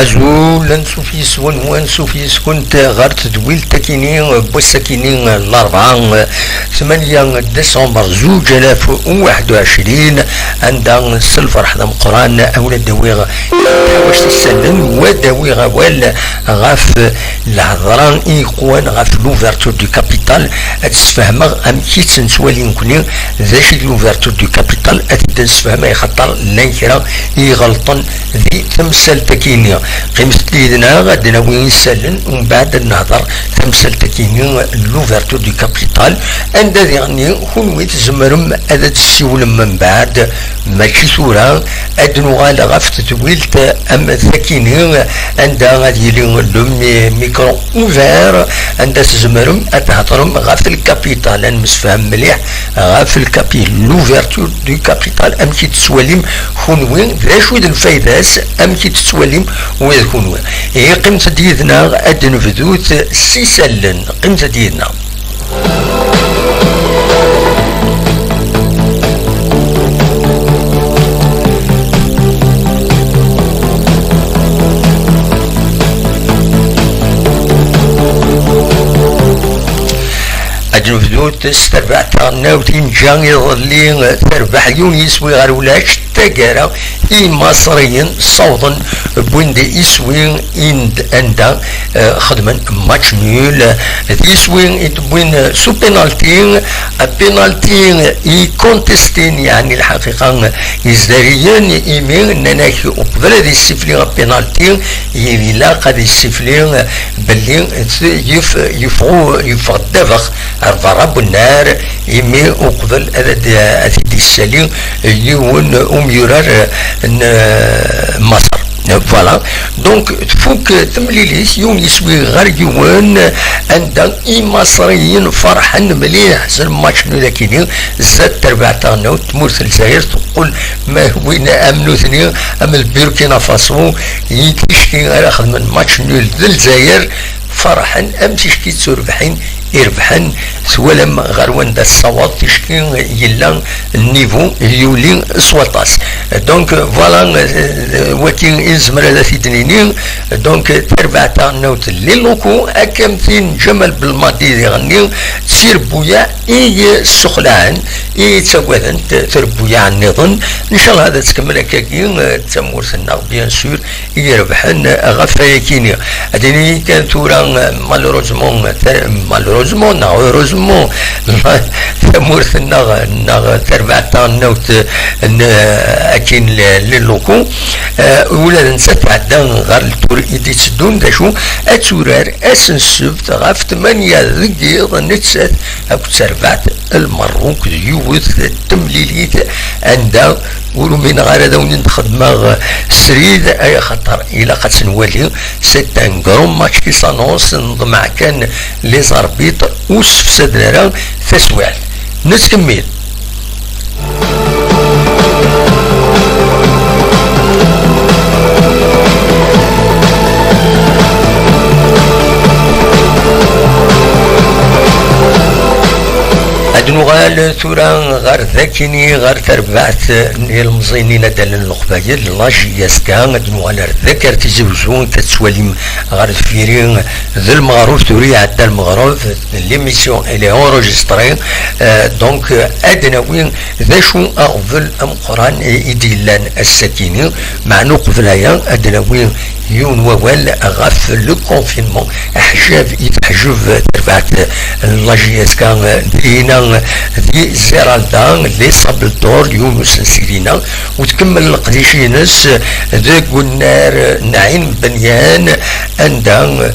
أزول نسوفيس ونسوفيس كنت غارت دويل تاكيني بوساكيني الأربعة 8 ديسمبر 2021 عند سلفر حدا مقران أولاد داويغ واش تسلن وداويغ ولا غاف الهضران إيقوان غاف لوفرتور دو كابيتال أتسفهمغ أم كيت نسوالين كوني ذاش لوفرتور دو كابيتال أتبدا نسفهمها يخطر لانكرا يغلطن ذي تمثال تاكيني قيمت ليدنا غادنا وين سالن ومن بعد النهضر تمثال تاكيني لوفرتور دو كابيتال عند يعني كون تزمرم هذا تسول من بعد ماشي ثورة أدنو غالا غاف تتويلت أم تاكيني عند غادي لو ميكرو اوفير عند تزمرم أتهضرم غاف الكابيتال المسفهم مليح غاف الكابيتال لوفرتور دو كابيتال أم كي تسوليم كون وين ذا شويد الفايداس أم كي تسوليم ويكون وين هي قيمة ديدنا أدن فدوت سيسلن قيمة ديدنا أدن فدوت استربعت ناوتين جاني ظلين تربح يونيس وغير ولاش تاقارا إي مصريين صوضا بوين يسوين إند أندا خدما ماتش نول يسوين بوين سو بينالتين بينالتين إي كونتستين يعني الحقيقة إزداريين إيمين نناكي قبل هذه السفلين بينالتين يلا قد السفلين بلين يفغو الدفخ أرفع رب النار إيمين قبل هذه السلين يون يرار مصر فوالا دونك تفوك تمليليس يوم يسوي غير يوان عند اي مصريين فرحان مليح زي الماتش نو لكن زاد تربع تاعنا تمورث الجزائر تقول ما وين امنو ثني ام البوركينا فاسو يتشكي على خدمه الماتش نو للجزائر فرحا امشي شكي تربحين يربحن سوا لما غروان دا الصوات تشكي يلا النيفو يولي سواطاس دونك فوالا وكين إزمر هذا في دنينين دونك تربع تاعنا اللي لوكو أكمتين جمل بالماضي يغني تسير بويا إي سخلان إي تسوذن تربويا عن نظن إن شاء الله هذا تكمل كاكين تمورثنا بيان سور يربحن غفايكيني هذيني كانت تورا مالوروزمون هeureusement تمورثنا تربع تاعنا أكين للوكو ولا ننسى تعدى غير التور إيدي تسدون داشو أتورار أسنسبت غاف 8 ذكيض نتسات أكو تربعت المروك ديوث التمليليت عندها ولو من غير دون نخدم سريد أي خطر إلى قد نولي سيت ان كروم ماتش كي سانونس نضمع كان لي زاربيط وسفسدنا راه تسويع نتكمل نغال ثورا غير ذاكيني غير تربعت المزينين دال القبايل لاجي ياسكا نغال ذكر تزوجون تتسواليم غير فيرين ذا المغروف توري عدا المغروف ليميسيون الي اونجستري دونك ادنا وين ذا شو اغفل ام قران يديلان السكيني مع نقفلايا ادنا وين يون ووال غاف لو كونفينمون حجاب يتحجب تربعت لاجي ياسكا دينا دي زيرالدان لي صابل دور يونس سيرينا وتكمل القديشينس ذاك النار نعيم بنيان عندها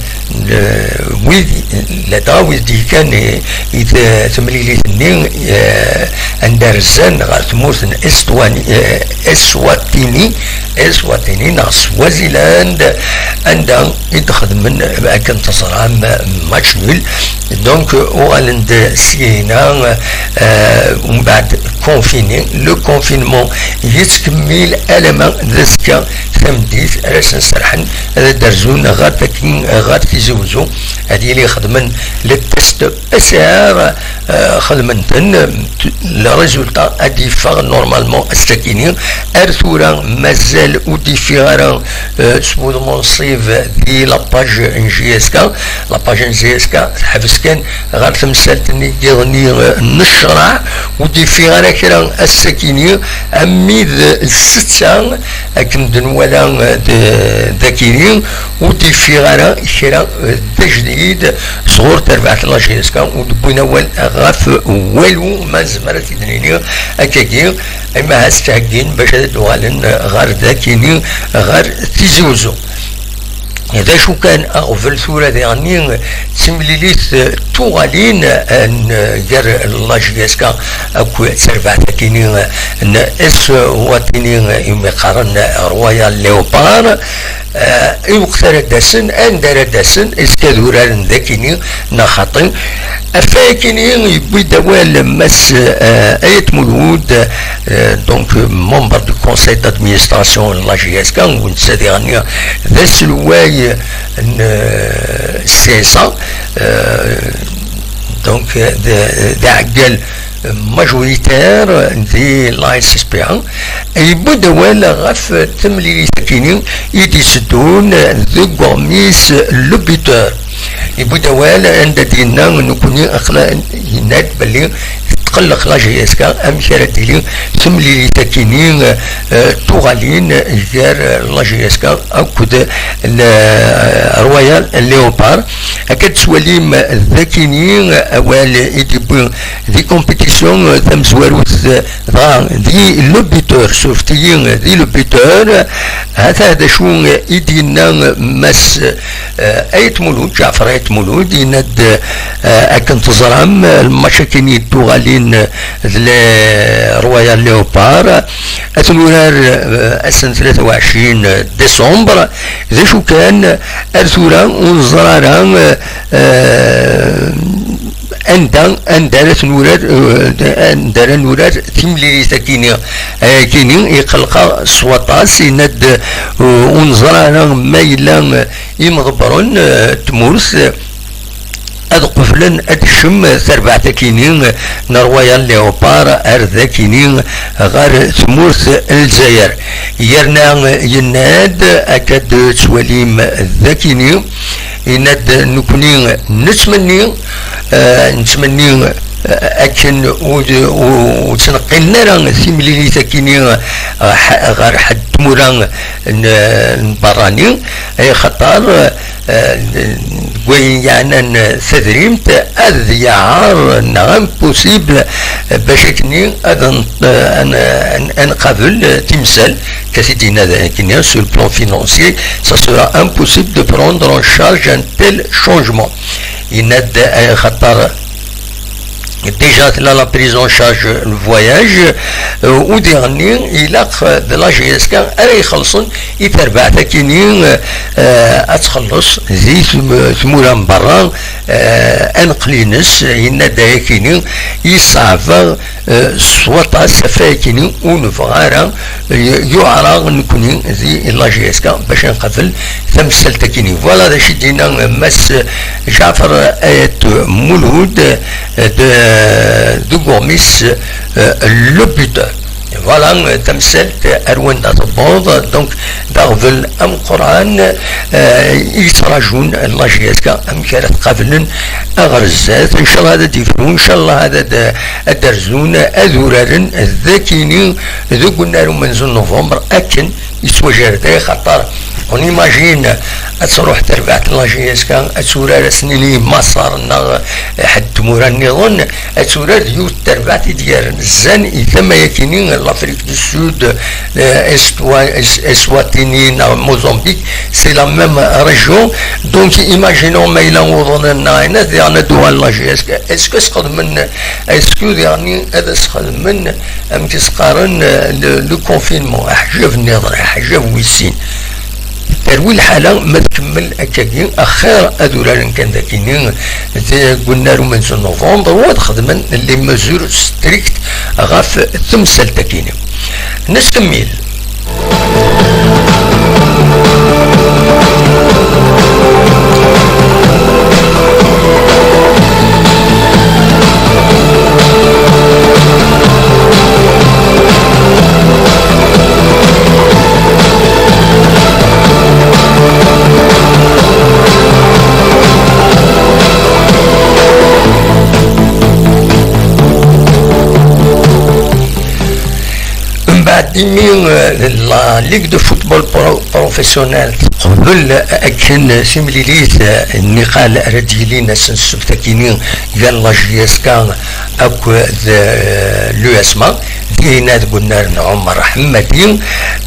ويدي لدا ويدي كان تمليلي ثنين عند رزان غير تموثن اسواتيني ناقص وازيلاند عندها يدخل من كان تصرام ماتش نول دونك وغالند سينا ومن بعد كونفيني لو كونفينمون يتكمل الما ذسكا ثمديت راس نسرحن درزون غاد كيزوزو هادي اللي خدمن للتست اسعار خدمنتن الريزولتا ادي فار نورمالمون الساكنين ارثورا مازال ودي فيغارا سبود منصيف دي لاباج ان جي اس كا لاباج ان جي اس كا حبس كان غير تمثالتني يغني النشرع ودي فيغارا كرا الساكنين اميد الستة اكن ولا ذاكيين ودي فيغارا كرا تجديد صغور تربعة لا جي اس كا ودبونا غاف والو ما زمرت يدنيني اكاكي اما هاستهكين باش دوالن غير ذاكيني غير تيزوزو هذا شو كان أغفل ثورة يعني تمليليت توغالين أن جر الله جيسكا أكو سربعة كينين أن إس واتينين يمقارن رويال ليوبار يوقتر داسن أن دار داسن إستدوران ذاكينين نخاطين أفاكينين يبوي دوال مس أيت مولود دونك ممبر دو كونسيل دادمينستراسيون الله جيسكا ونسادي غنيا ذا سلواي 16 ans donc d'عقل majoritaire دي لا اس اس بي ان يبو دوال غف تملي ساكنين يديسدون ذو غوميس لو بيتور يبو دوال عند دينا نكوني اخلا يناد بلي تقلق لا جي اس كا امشارة ديلي تملي ساكنين توغالين جار لا جي اس كا اكود رويال ليوبار اكاد سواليم ذاكينين اوال يديبو دي كومبيتيسيون تمزواروت دي لو بيتور سوفتيين دي لو بيتور هذا شو يدينا مس ايت مولود جعفر ايت مولود يند اكن تزرام المشاكيني توغالين رويال ليوبار أتنورار السنة 23 ديسمبر ذا شو كان أرثورا ونزرارا أندارت نورار تملي ساكيني كيني يقلق سواطاس يند ونزرارا مايلا يمغبرون تمورس أد قفلن أد شم سربعة كينين نرويال ليوبار أرذا كينين غير تمورث الجزائر يرنا يناد أكاد تواليم ذاكينين يناد نكونين نتمني أكن وتنقلنا راه سيملي ساكنين غير حد موران براني أي خطر وين يعني سدريمت أذيعار نعم بوسيبل باش كني أن قبل تمثال كسيدنا ذاكني sur le plan financier ça sera impossible de prendre en charge un tel changement يناد أي خطر déjà là la prise en charge le voyage au dernier il a de la GSK يخلصون يتربع تكينين أتخلص زي ثمورا برا أنقلينس ينادى كينين يصعب سوطا سفاكينين ونفغارا يعرى نكونين زي لا GSK باش نقفل ثمثل تكينين فوالا دا شدينا مس جعفر آيات مولود de Gourmis le buteur. Voilà, تمثال أروان داتبوض دونك داغفل أم قرآن يتراجون الله جيسكا أم كانت قابلن أغرزات إن شاء الله هذا ديفرون إن شاء الله هذا الدرزون أذورارن الذاكيني ذو قلنا لهم منذ نوفمبر أكن يتوجر داي خطر on imagine أتروح تربعة الله جيسكا أتورار سنيني مصارنا حد تمورا النظن أتورار ديوت تربعة ديار الزن إذا يكينين l'Afrique du Sud, Eswatini, Mozambique, c'est la même région. Donc imaginons Maïlan Oudana, est-ce que le confinement, تروي الحالة ما تكمل أكاكين أخير أدولا كان ذاكينين قلنا له من نوفمبر وتخدمن لي مزور ستريكت غاف تمثل تاكينين نستميل. لا ليغ دو فوتبول بروفيسيونيل قبل اكن سيمليليت النقال رجلين سنسبت كينين قال لا جيسكا اكو لو اسما دينا قلنا عمر حمدين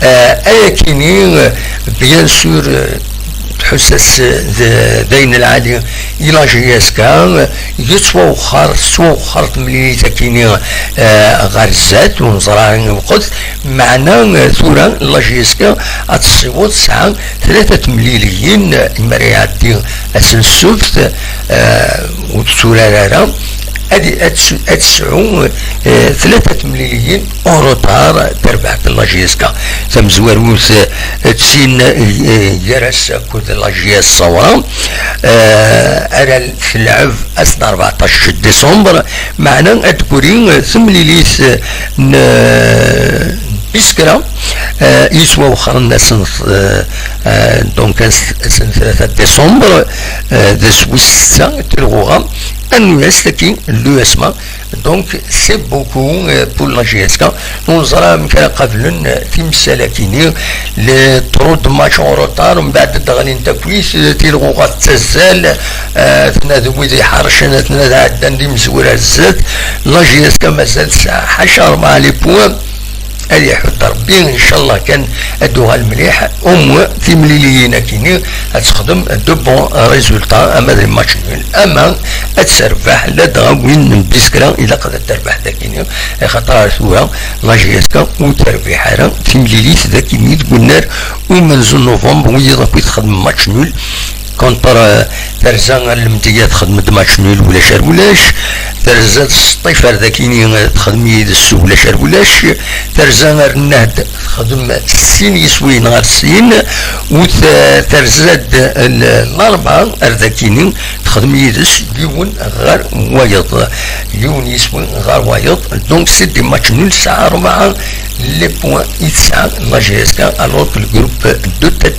اكينين بيان سور حساس دين العالي الى جياسكا يتوخر سوخرت ملي تاكيني غرزات ونزران وقت معنا ثورا لا جياسكا اتصيوت ساعه 3 مليليين مريعتي اسنسوفت وتسورارا هذه اتسعو 3 مليون اوروتار تربح لاجيسكا تم زواروس تسين يرس كود لاجيس صورا على في العف اصلا 14 ديسمبر معنا تقولين 8 ليس بيسكرا يسوى وخر الناس دونك سنة 3 ديسمبر د سويسرا تلغوها أن يستكين لو اسما دونك سي بوكو بور لا جي اس كا نوزرا مكان قبل تمثال كيني لي طرود ماتش اون روتار من بعد دغني تكويس تيلغوغا تزال تنادو ويدي حرشنا تنادى عدن دي مزوره الزاد لا جي اس كا مازال ساعه 10 مع لي بوان اللي يحط ربي ان شاء الله كان ادوها المليح في مليليين كيني تخدم دو بون ريزولتا اما دي ماتش اما تسربح لا دغاوين من بيسكرا الا قدرت تربح ذاكيني خاطر سوا لا جي اس كا وتربيح راه في مليليت ذاكيني قلنا ومن نوفمبر ويضرب تخدم ماتش نول كونتر ترزان المنتيات خدمت ماتش نول ولا شار ولاش ترزات الصيفر ذاكيني تخدم يد السوق ولا شار ولاش ترزان النهد خدم سين يسوي نهار سين وترزاد الاربعه ذاكيني تخدم يدس يون غير وايض يون يسوي غير وايض دونك سي دي ماتش نول ساعه 4 لي بوان يتسعى لا جي اس كا الوغ الجروب دو تيت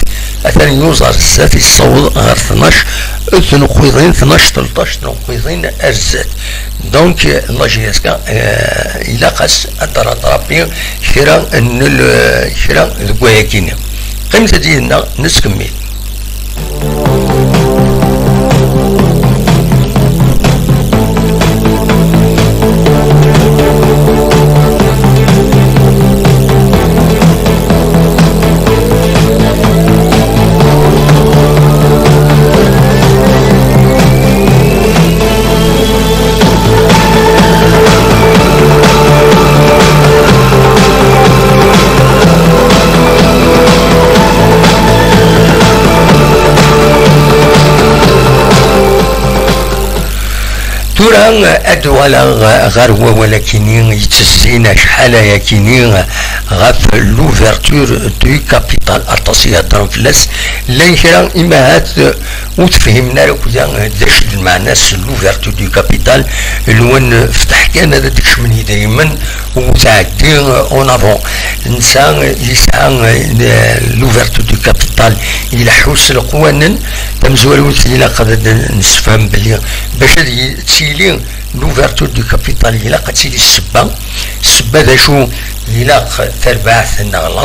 اثني يوزر الزات يصوت غير 12 تنقيضين 12 13 تنقيضين ارزات دونك لا جي اس كا الى قاس الدرابي شرا شرا الكواكين قيمه ديالنا نسكمل. توران ادوالا غاروا ولكن يتسزينا شحال يا كيني غاف لوفرتور دو كابيتال اتاسيا ترنفلاس لانشرا امهات وتفهمنا لك داش المعنى لوفرتور دو كابيتال لون فتح كان هذا داكش من دايما وتعدي اون افون الانسان يسعى لوفرتور دو كابيتال الى حوس القوانين تمزولوت الى قد نسفهم بلي باش تسيلي لوفرتور دو كابيتال الى قد تسيلي السبه ذا شو الى تربح لا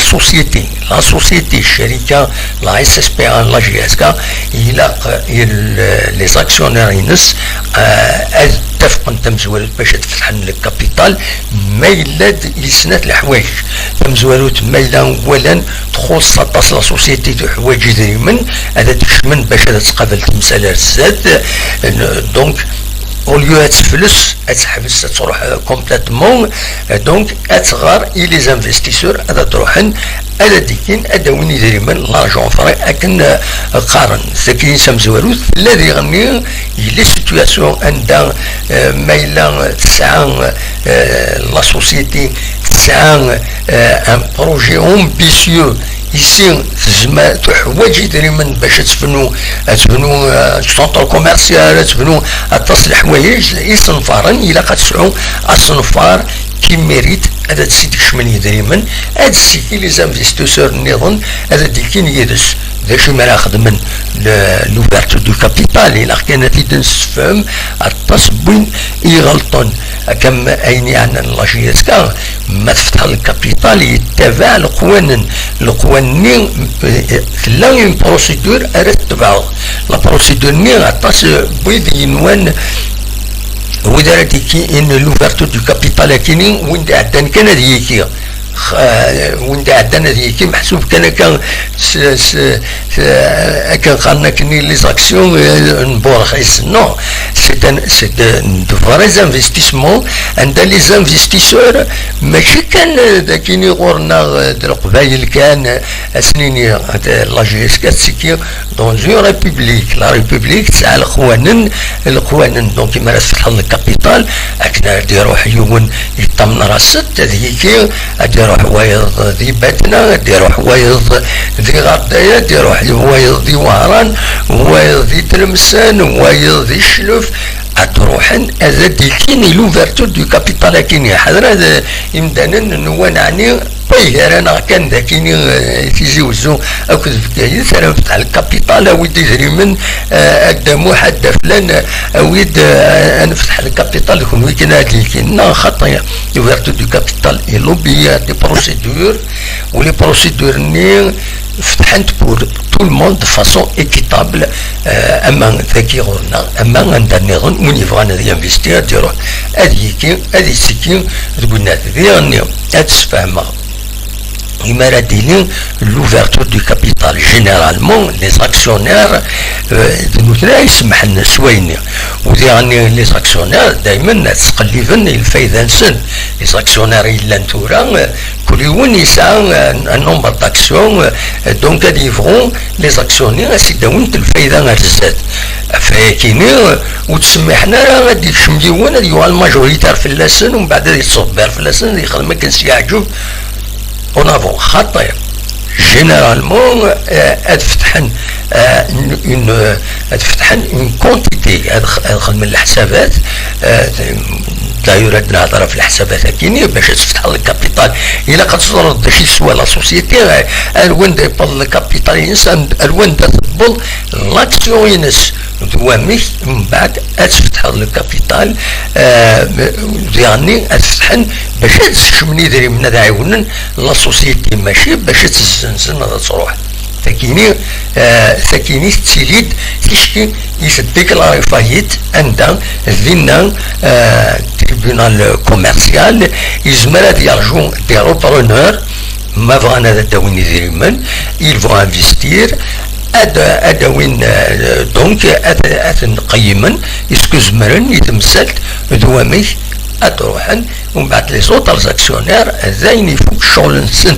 سوسيتي الشركه لا اس اس بي ان لا جي اس كا الى لي زاكسيونير ينس اتفقوا تمزولت باش تفتح الكابيتال ما يلاد يسنات الحوايج تمزولت ما يلا اولا تخص لا سوسيتي دو حوايج دايما هذا تشمن باش تقابل تمثال الزاد دونك اوليو تفلس تحبس تروح كومبليتمون دونك اتغار اي لي انفستيسور هذا تروحن هذا ديكين هذا وين يدري من لارجون فري لكن قارن ساكين سمزوروث الذي يغني لي سيتوياسيون عندها مايلا تسعى لا سوسيتي تسعى ان بروجي امبيسيو يصير زعما تحوايج يدري من باش تبنوا سونتر كوميرسيال تبنوا تصلح حوايج يصنفارن الى قتسعوا الصنفار كي ميريت هذا السيد شمن يدري من هذا السيكي لي زانفستيسور النظام هذا ديكين يدس ذا شي ما خدمن لوفيرتور دو كابيتال الى كانت تنسفهم التصبين يغلطون كم ايني عن لاجيسكا ما تفتح الكابيتال يتبع القوانين لا اون بروسيدور ارتبعوا لا بروسيدور ني عطاس بيد ينوان وإذا كي إن لوفرتور دو كابيتال كيني وين عندنا كان هذيك وين عندنا هذيك محسوب كان قالنا كني لي زاكسيون نبورخيس نو سي دو فري انفستيسمون عند لي انفستيسور ماشي كان كيني غورنا القبايل كان سنين لا جي اس 4 سيكي دون اون ريبوبليك لا ريبوبليك تاع القوانين دونك كيما تفتح الكابيتال اكنا ديروا حيون يطمن راست هذيك ديروا حوايض ذي باتنا ديروا حوايض ذي غردايه ديروا حوايض ذي وهران حوايض ذي تلمسان حوايض ذي الشلف تروحن هذا ديكيني لوفرتور دو كابيتال كيني حضر هذا يمدانا نوانعني طيب انا كان ذاكيني تيجي وزو اكد في انا فتح الكابيتال اويد يجري من قدامو حد فلان اويد انا فتح الكابيتال يكون ويكنا لكن خطايا لوفرتور دو كابيتال اي لوبي دي بروسيدور ولي بروسيدور ني فتحت بور تو الموند دو فاسون ايكيتابل اما ذاكي غورنا اما عندنا نظن وين يبغانا ينفيستير ديرو هذه سيكي تقولنا ذي تسفهمها إما دينين l'ouverture du capital généralement les actionnaires نوتنا يسمح لنا شويني ودي لي زاكسيونير دائما تقلبن الفايده نسن لي زاكسيونير الا نتورا كل يوم يسعى ان نومبر داكسيون دونك غادي يفغون لي زاكسيونير سيداون الفايده غتزاد فكيني وتسمحنا راه غادي تشميون هذه هو الماجوريتار في اللسن ومن بعد يتصبر في اللسن يخدم كنسي يعجب on avons خطير généralement تفتحن اون كونتيتي هذا من الحسابات داير عندنا هضره في الحسابات كاينين باش تفتح الكابيتال الا كتصدر شي سوا لا سوسيتي الوان ديبل الكابيتال الانسان الوان تطبل لاكسيون ينس دواميك من بعد تفتح الكابيتال يعني تفتحن باش تشمني دري من هذا عيونن لا سوسيتي ماشي باش تزنزن هذا تروح ثكيني تسيليد تشكي يسديكلاري فايت عندها ذينا تريبيونال كوميرسيال يزمر يرجو دي روبرونور ما بغانا هذا داوين يدير من ils vont investir هذا وين دونك هذا نقيما اسكو زمرن يتمثل دوامي تروحن ومن بعد لي زوتر زاكسيونير زين يفوق الشغل نسن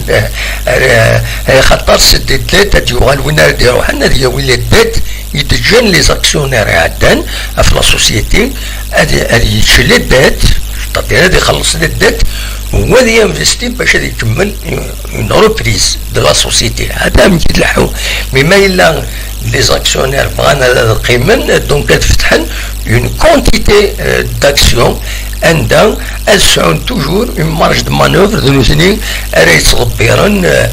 خاطر سد الدات تيوغال وين ردي يروحن هذه ولا الدات يتجن لي زاكسيونير عدان في لا سوسيتي هذه يشل الدات تعطي هذه يخلص الدات وهذا ينفستي باش يكمل اون روبريز دو لا سوسيتي هذا من يتلحو مما الا لي زاكسيونير بغانا القيمه دونك تفتحن اون كونتيتي داكسيون عندها السعون توجور اون مارج دو مانوفر دو نوزني راهي تصبرن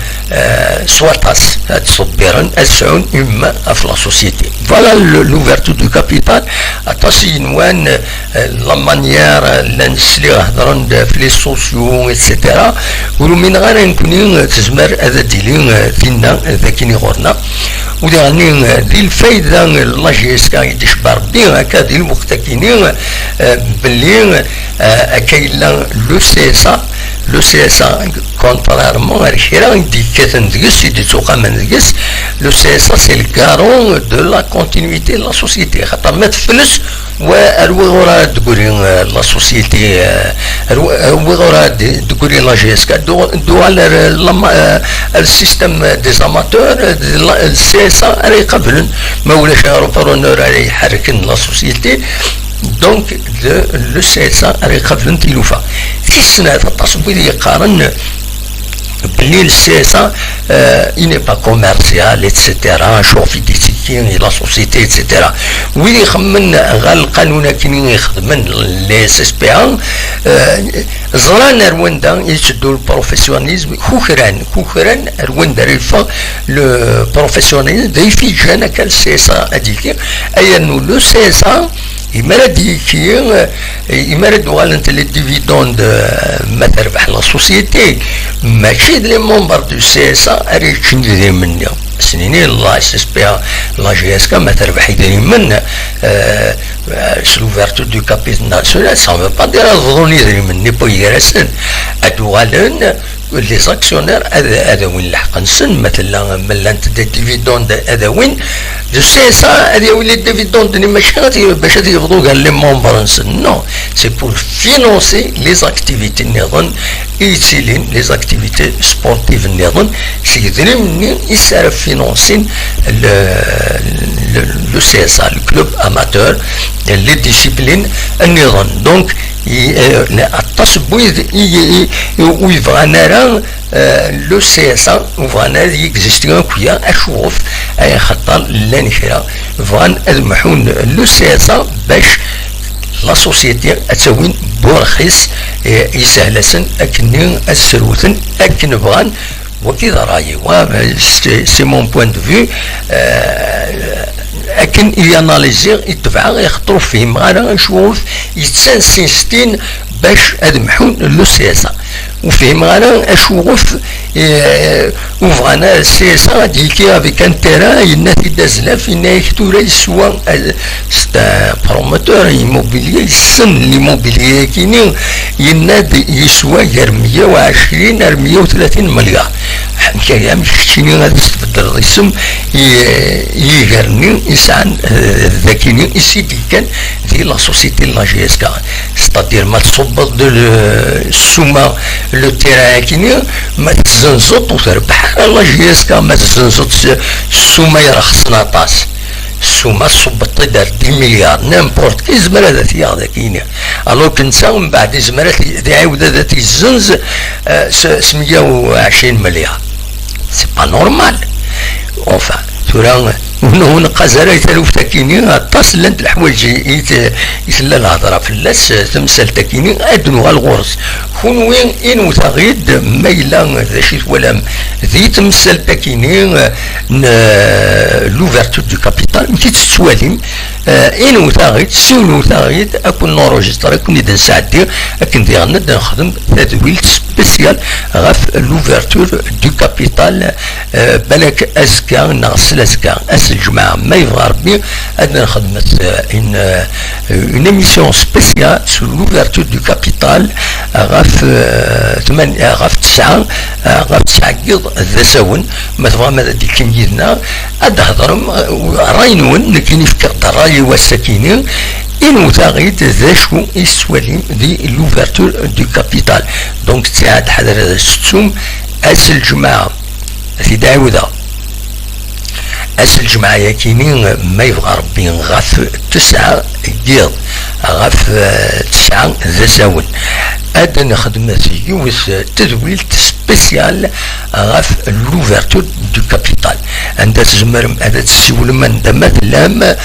سواطاس تصبرن السعون اما في لا سوسيتي فوالا لوفرتور دو كابيتال اطاسي نوان لا مانيير الناس اللي هضرن في لي سوسيو اكسيتيرا ولو من غير نكوني تزمر هذا ديلي فينا ذاكيني غورنا ودي دي الفايده لا جي اس كا يتشبر بي هكا دي الوقت كاينين باللي كاين لو سي اس لو سي اس كونترارمون الكرا دي كاتن ديس دي توقامن ديس لو سي اس سي الكارون دو لا كونتينيتي لا سوسيتي خاطر ما تفلس وغورا تقولي لا سوسيتي وغورا تقولي لا جي اس كا دو على السيستم دي زاماتور السي اس راه قبل ما ولاش روبرونور راه يحرك لا سوسيتي دونك لو سي اس راه قبل تيلوفا في السنه التصوير يقارن بلي السي اس il n'est pas commercial etc نشوف في ديسيكين لا سوسيتي etc وين يخمن غير القانون كاين يخدمن لي اس اس بي ان زران رواندا يشدوا البروفيسيونيزم كوخران رواندا ريفا لو بروفيسيونيزم دي في جانا كال سي اس اديك اي انه لو سي اس يمرد يكي يمرد والنت لي ديفيدوند ما تربح لا سوسيتي ماشي لي ممبر دو سي اس اريك ندير مني سنيني لا اس اس بي لا جي اس كا ما تربح يدير من سلوفيرتو دو كابيتال ناسيونال سا فو با دير الظن يدير مني بو يرسن ادوالن لي زاكسيونير هذا وين لحق نسن مثلا ملانت دي ديفيدوند هذا وين دو سي اس هذا وين لي ديفيدوند ماشي باش يفضوا قال لي ممبر نسن نو سي بور فينونسي لي زاكتيفيتي نظن يتسيلين لي زاكتيفيتي سبورتيف نظن سيدري مني يسرف فينونسين لو سي اس الكلوب اماتور لي ديسيبلين النظام دونك التصبويد ويبغى نرى لو سي اس وفانا يكزيستيون كويا اشوف اي خطر لا نشرا فان المحون لو سي اس باش لا سوسيتي اتسوين بورخيس يسهلسن اكني السروثن اكن بغان وكذا رايي سي مون بوين دو فيو لكن ياناليزي يتبع يخطروا فيه معنا نشوف يتسنسين باش ادمحون لو سي اس وفيه معنا اشوف وفغانا سي اس ديكي افيك ان تيران يناتي دازلاف ينايكتو يسوى ستا بروموتور ايموبيليي السن ليموبيليي كيني يناد يسوى غير 120 ل 130 مليار حكايه مش شيني غادي تبدل الاسم يغرني انسان ذكيني يسيدي كان في لا سوسيتي لا جي اس كا ستادير ما تصب دو السوما لو تيران كيني ما تزنزط وتربح لا جي اس كا ما تزنزط السوما يرخصنا طاس السوما صبط دار 10 مليار نيمبورت كي زمرة ذاتي ذاكيني الو كنسا من بعد زمرة يعاود ذاتي الزنز 120 مليار سي با نورمال اونفان تورا هنا قزره يتلوف تاكيني اتصل لنت الحوايج يسلا الهضره في اللاس تمثل تاكيني ادنوها الغرس كون وين ان تغيد ميلا ذا شي ولا ذي تمثل تاكيني لوفرتور دو كابيتال مشيت تسواليم ان تغيد سونو تغيد اكون نورجستر اكون ندير ساعتي اكن دير نخدم تدويل سبيسيال غاف لوفرتور دو كابيتال بالك ازكى ناقص الازكى الجماعة ما يبغى ربي أنا خدمت une émission spéciale sur l'ouverture du capital غاف 9 قيض ذا ساون ما تبغى ماذا ديك كنجينا أدهضرم راينون لكن يفكر دراي والسكينين إنو تغيد ذا شو يسوالي دي l'ouverture du capital دونك تساعد حضر السوم أس الجماعة في داودا أس الجماعة يكينين ما يبغى ربي غاف 9 قيض غاف 9 ذا ساون أدنى خدمتي يوث تدويل سبيسيال غاف لوفرتور دو كابيتال عند تزمر هذا تسول من دمات لام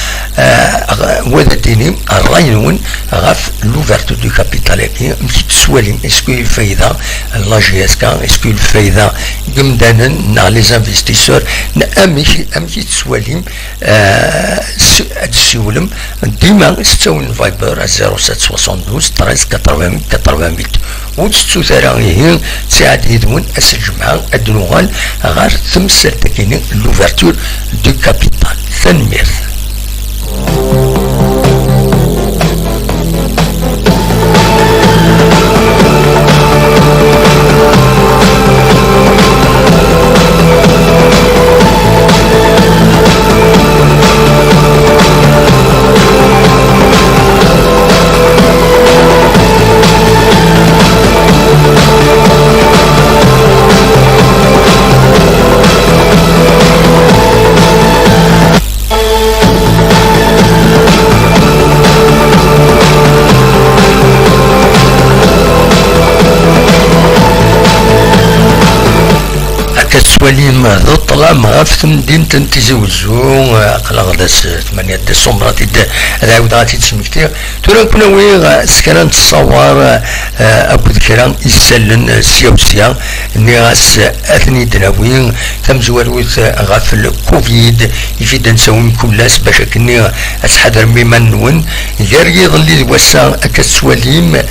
وذا ديني الراينون غاف لوفرتور دو كابيتال يعني مشي تسوالي اسكو الفايدة لا جي اس كا اسكو الفايدة قمدانا نا لي انفستيسور امشي تسوالي تسولم ديما ستون فايبر 0772 13 88 وتستو ثراغيه تساعد يدون أس الجمعة الدنوغال غير تمثل تكيني لوفرتور دو كابيتال ثنمير سواليم ذو طلام غاف مدينة تيزي وزو قلا داس 8 ديسمبر هذا عاود غادي تسمكتير تورا كنا وي سكران تصور اكو كرا يسلن سيوسيا ني غاس اثني دراوين تم زوالوت غاف الكوفيد يفيد نسوي كلاس باش كني اتحضر مما نون غير يظل وسا كسواليم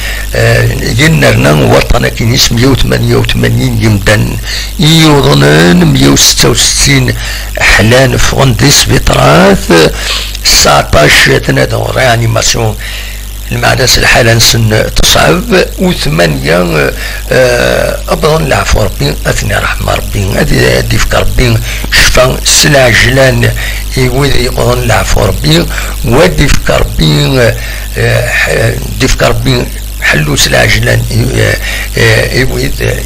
ينرنا وطنا كي اسم 188 يمدن يوضنن 166 حلان فغنديس بطراث 19 تنادون ريانيماسيون المعدس الحالة سن تصعب وثمانية أبضن العفو ربي أثني رحمة ربي هذه فك ربي شفا سلع جلان يوذي أبضن العفو ربي ودي فك ربي دي فك ربي حلو سلاجلان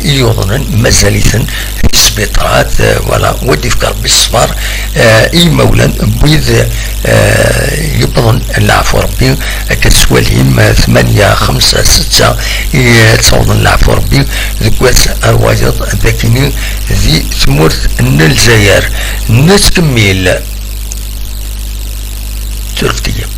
يوضن مازاليثن سبيطرات ولا ودي فكر بالصفار مولا بيذ يبضن العفو ربي كسوالهم 8 5 6 تصوضن العفو ربي ذكواس أروايض ذاكيني ذي ثمورث الجزائر نتكمل تركتية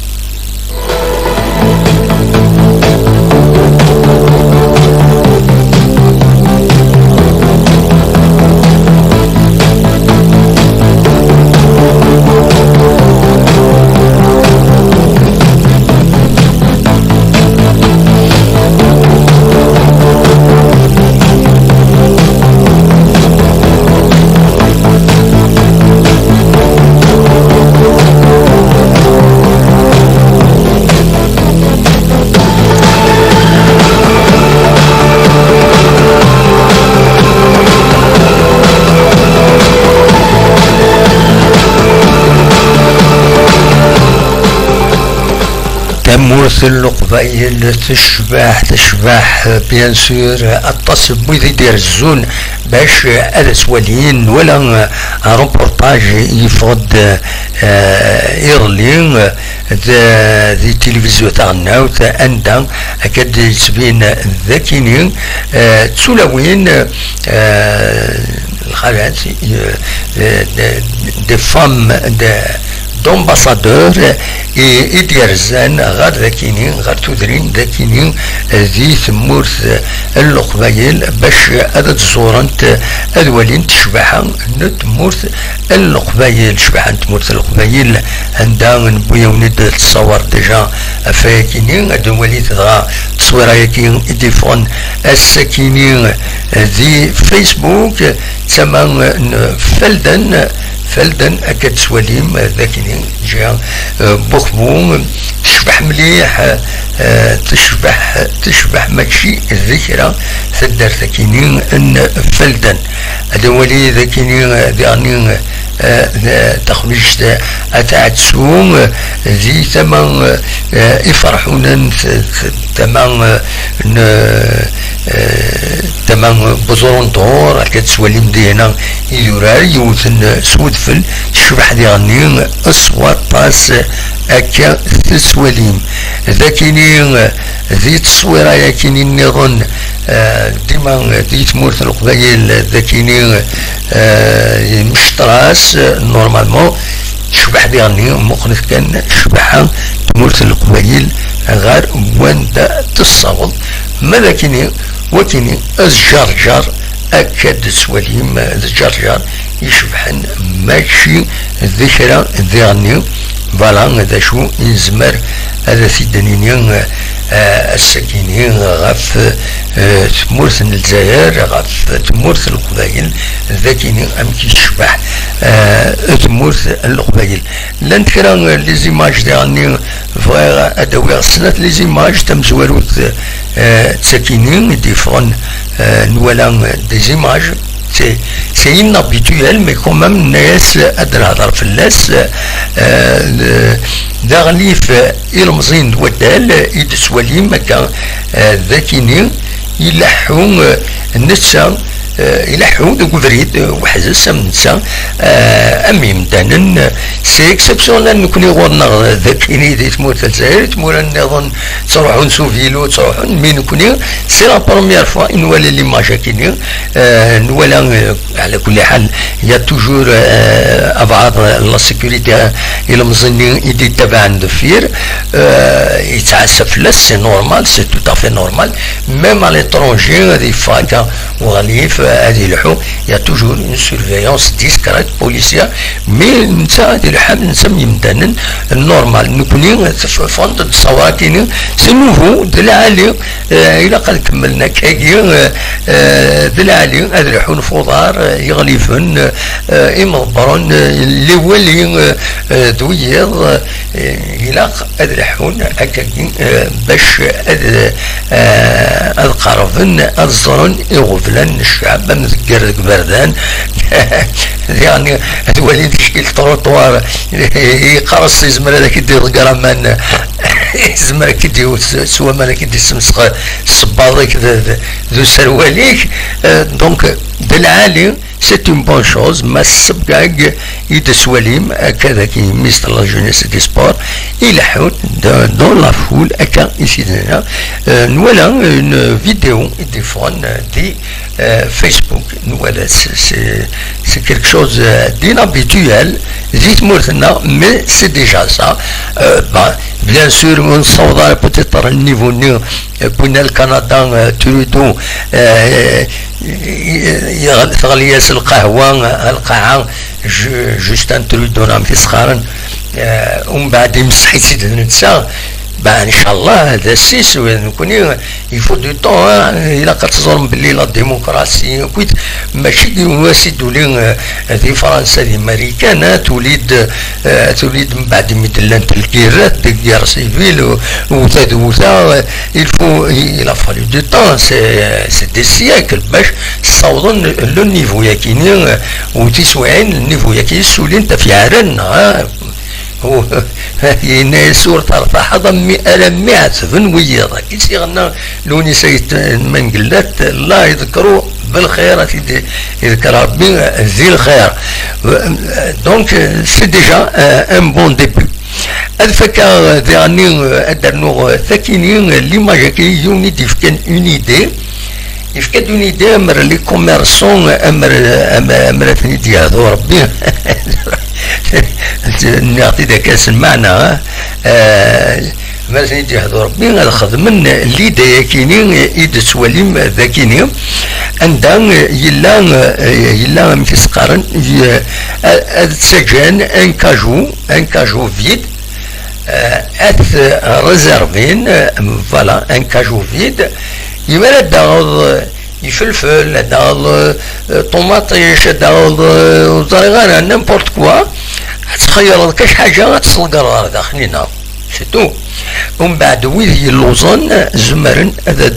تمورث القبائل تشبح بيان سور التصب ويدي دير الزون باش الاسواليين ولا روبورتاج يفرض ايرلين ذي تلفزيون تاعنا اندا اكاد يسبين ذاكينين تسولوين الخالات دي فام d'ambassadeur إديرزان غير ذاكينين غير تودرين ذاكينين ذي ثمورث القبايل باش هذا تزورنت أدوالين تشبحا نتمورث القبايل شبحا تمورث القبايل عندها نبويا وند تصور ديجا فاكينين أدوالي تضغى تصويرا يكين إديفون الساكينين ذي فيسبوك تسمى فلدن أكاد سواليم ذاكينين جا بخبوم تشبح مليح تشبح ماشي الذكرى تدار ذاكينين ان فلدن أدوالي ذاكينين ديانين تخرج أتعتسوم ذي ثمن يفرحون ثمن بزرون دور أكاد سواليم دينا يدورار يوثن سودفل تشبح ديانين أصوات باس أكا تسواليم ذاكينين ذي تصويرا يكينين نظن ديما ذي تمورث القبايل ذاكينين مشتراس نورمالمون شبح ديالني مخنث كان شبحا تمورث القبايل غير واندا تصاوض ما ذاكيني وكيني الجرجر أكاد سواليم الجرجر يشبحن ماشي ذكرى ديالني فوالا هذا شو ينزمر هذا ثيدانيين الساكنين غاف تمورث الجزائر غاف تمورث القبائل ذاكينين ام كيشبح تمورث القبائل لان كرا لي زيماج ديالني فغا ادوي سنات لي زيماج تم زواروت تساكنين ديفون نولا دي زيماج c'est inhabituel mais quand même الناس أدرى في الناس داغليف إلمزين ودال يدسوالي مكان ذاكيني يلحون النساء الى حود وبريد وحزس منسا امي مدانا سي اكسبسيونيل نكوني غورنا ذاكيني دي تموت الجزائر تمور نظن تروحون سوفيلو تروحون مي نكوني سي لا بروميير فوا نولي ليماج كيني نولا على كل حال يا توجور ابعاد لا سيكوريتي الى مزني يدي تبع دفير يتعسف لس سي نورمال سي تو افي نورمال ميم على l'étranger هذه فاكا وغليف هذه الحو يا توجور اون سيرفيونس ديسكريت بوليسيا مي نتا هذه الحال نسمي مدانا نورمال نكوني فونت التصوراتين سي نوفو دلالي الى قد كملنا كاكي دلالي هذه الحو الفضار يغليفن يمضبرون اللي ولي دويض الى هذه الحو هكاكي باش القرفن الظن يغفلن الشعب مذكر بردان يعني تولي تشكيل تروطوار يقرص يزمر هذاك يدي القرمان يزمر كيدي سوا ما كيدي السمسخ الصباضيك ذو سرواليك دونك بالعالي c'est une bonne chose ما السبقاق يدسوليم كذا كي ميستر لا جونيس دي سبور يلحون دون لا فول اكا يسيدنا نولا اون فيديو يديفون دي فيسبوك نولا سي كيلك شوز d'inhabituel زيت مورتنا مي سي ديجا سا بيان سور ونصوض بوتيتر النيفو نيو بنا الكندا تريدو يغلياس القهوة القاعة جوستان تريدو راه في صخارن ومن بعد يمسح يزيد نتسا ان شاء الله هذا السيس نكوني يفو دو طون الى قد تظلم باللي لا ديمقراسي كويت ماشي واسي دولي في فرنسا دي امريكان توليد من بعد مثل الكيرات دي غير سيفيل وثا الفو الى فالو دو طون سي دي سيكل باش تصاوضون لو نيفو ياكيني وتسوعين النيفو ياكي سولين انت في عرن هو هي سورة الفحض ألمعت فنويضة كي غنا لوني سيت من قلت الله يذكروا بالخيرات يذكر ربي ذي الخير دونك سي ديجا ان بون ديبي الفكا ديرني ادرنو ثاكينين اللي ما جاكي يوني ديفكن اون ايدي يفكد اون ايدي امر لي كوميرسون امر ثني هذو ربي نعطي ذاك المعنى مثلا يجي هذا ربي الخدمن اللي دايكيني يدس وليم ذاكيني عندهم يلا مكسقارن تسجن ان كاجو فيد اث ريزيرفين فوالا ان كاجو فيد يمال داغ يفلفل داغ طوماطيش داغ زريغان نيمبورت كوا تخيل كاش حاجه تسلقر داخلنا سيتو ومن بعد ويذ اللوزن زمرن هذا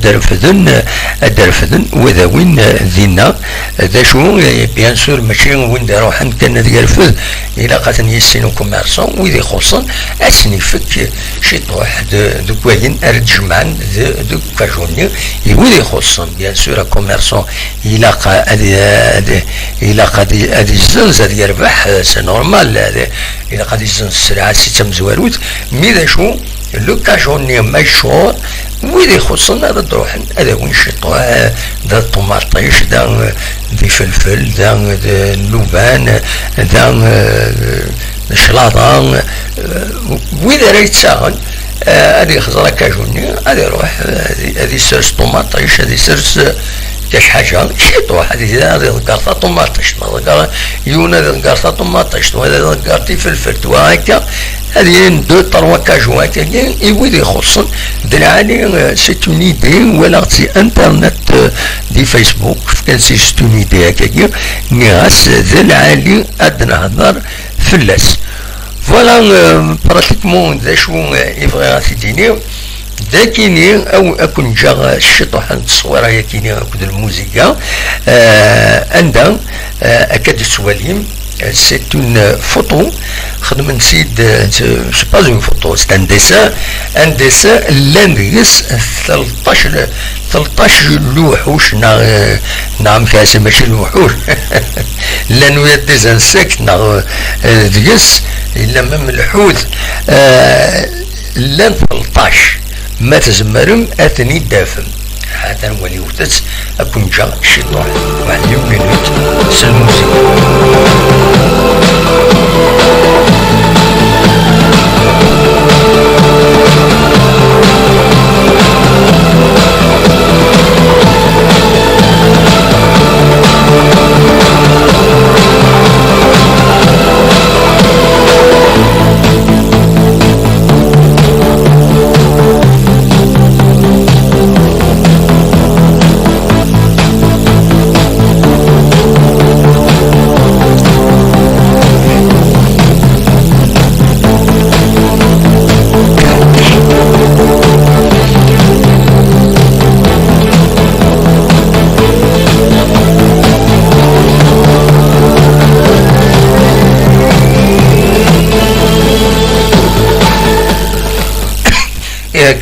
درفذن وذا وين ذينا ذا شو بيان سور ماشي وين روح كان درفذ الى قاتن يسينو كوميرسون ويذ خصن اسني فك شي طوح دو كوين ارجمان دو كاجوني ويذ خصن بيان سور كوميرسون الى قد هذه الزنزه يربح سي نورمال الى قد الزنزه السرعه سي تمزواروت مي ذا شو لو كاجوني مشهور ويلي خصنا هذا تروح هذا وين شطوه ذا الطماطيش ذا فلفل ذا اللبان ذا الشلاطه وإذا راه يتساهل هذه خضره كاجوني هذه يروح هذه سرس طماطيش هذه سرس كاش حاجه شيطوه هذه الكارطه طماطيش يونا الكارطه طماطيش وهذا الكارتي فلفل وهكا هذه دو تروا كاجو هكا يولي يخصن دلعالي سي اون ايدي ولا سي انترنت دي فيسبوك كان سي اون ايدي هكا ناس دلعالي اد نهضر فلاس فوالا براتيكمون ذا شو يبغي تديني ذاكيني او اكون جا الشطوح التصويره ياكيني اكون الموسيقى عندها اكاد السواليم c'est une photo خدمت سيد سي با اون فوتو سي ان ديسان لانديس 13 لوحوش نعم كاسه ماشي الوحوش لانه يا ديزانسيكت ديس الا ميم الحوت لان 13 ما تزمرم اثني دافم هذا هو اللي وتت اكون جا الشيطان واحد يوم مينوت سلموزي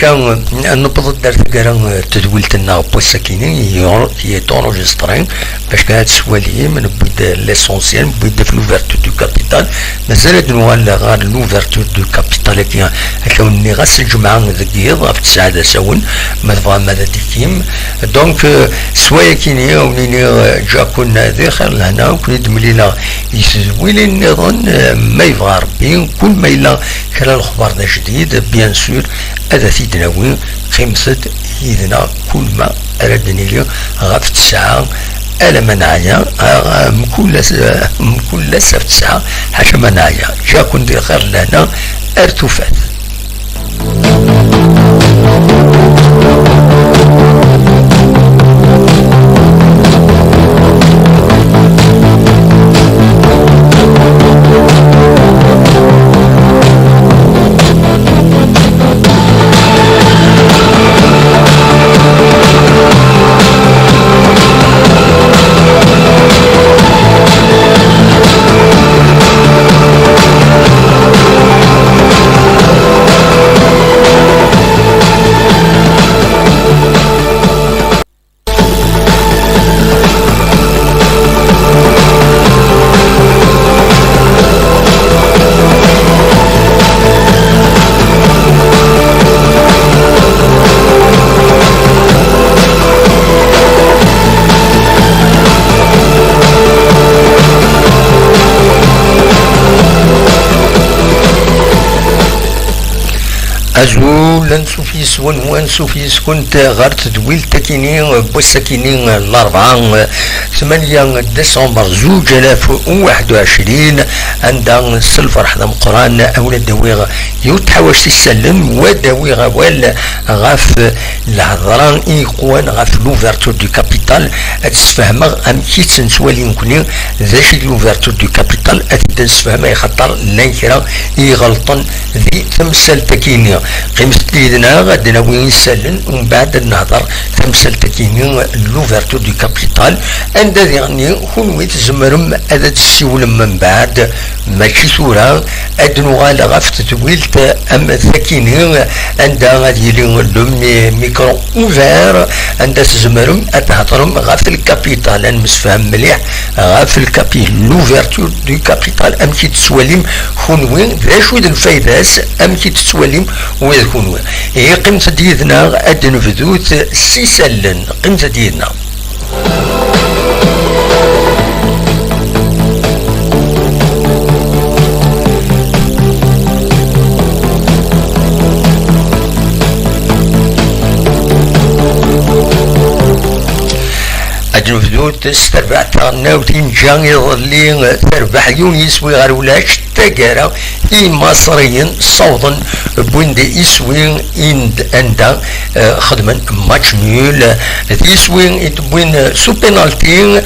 كان نبض دارت كرا تدويلتنا بوساكيني هي تونجسترين باش كانت سوالي من بيد ليسونسيال بيد في لوفرتور دو كابيتال مازال نوال غار لوفرتور دو كابيتال كي كوني غاس الجمعه ذكي ضاف تسعه ساون ما تبغى ماذا ديكيم دونك سوايا كيني ونيني جا كنا داخل هنا وكنت ملينا يسويلي النظام ما يبغى ربي كل ما الا كان الخبر جديد بيان سور هذا سيدناوي خمسة إذنا كل ما أردني لي غاف تسعة ألا منايا مكل سبت ساعة حاجة منايا جا كنت غير لنا ارتفات أزول نسوفيس ونسوفيس كنت غير تدويل تكيني بوساكيني الأربعة 8 ديسمبر 2021 عندها الفرح ذا مقران أولاد داويغ يتحوش تسلم وداويغ ولا غاف الهضران إيقوان غاف لوفرتور دو كابيتال أتسفهم أم كيت نسوالي نكوني ذاش لوفرتور دو كابيتال أتسفهم يخطر لانكرا يغلطن ذي تمثال تكيني قيمة ليدنا غادنا وين يسالن ومن بعد النهضر تمثال تكيني لوفرتور دو كابيتال عند يعني كون يتزمرم هذا السيول من بعد ماشي ثورة أدنو غالا غاف تتويلت أما ثكيني عندها غادي لو ميكرو اوفير عندها تزمرم أتهضرم غاف الكابيتال أنا مسفهم مليح غاف لوفرتور دو كابيتال أم كي تسواليم كون وين ذا شو الفايداس أم كي تسواليم وين كون وين هي قيمة ديدنا أدنو فذوت سيسلن قيمة ديدنا نفذوت تربع تغناوتين جان يظلين تربح يونيس ويغار ولاش تاجارة اي مصريين صودا بويندي يسوين اند اندا خدمن ماتش نول يسوين بوين سو بينالتي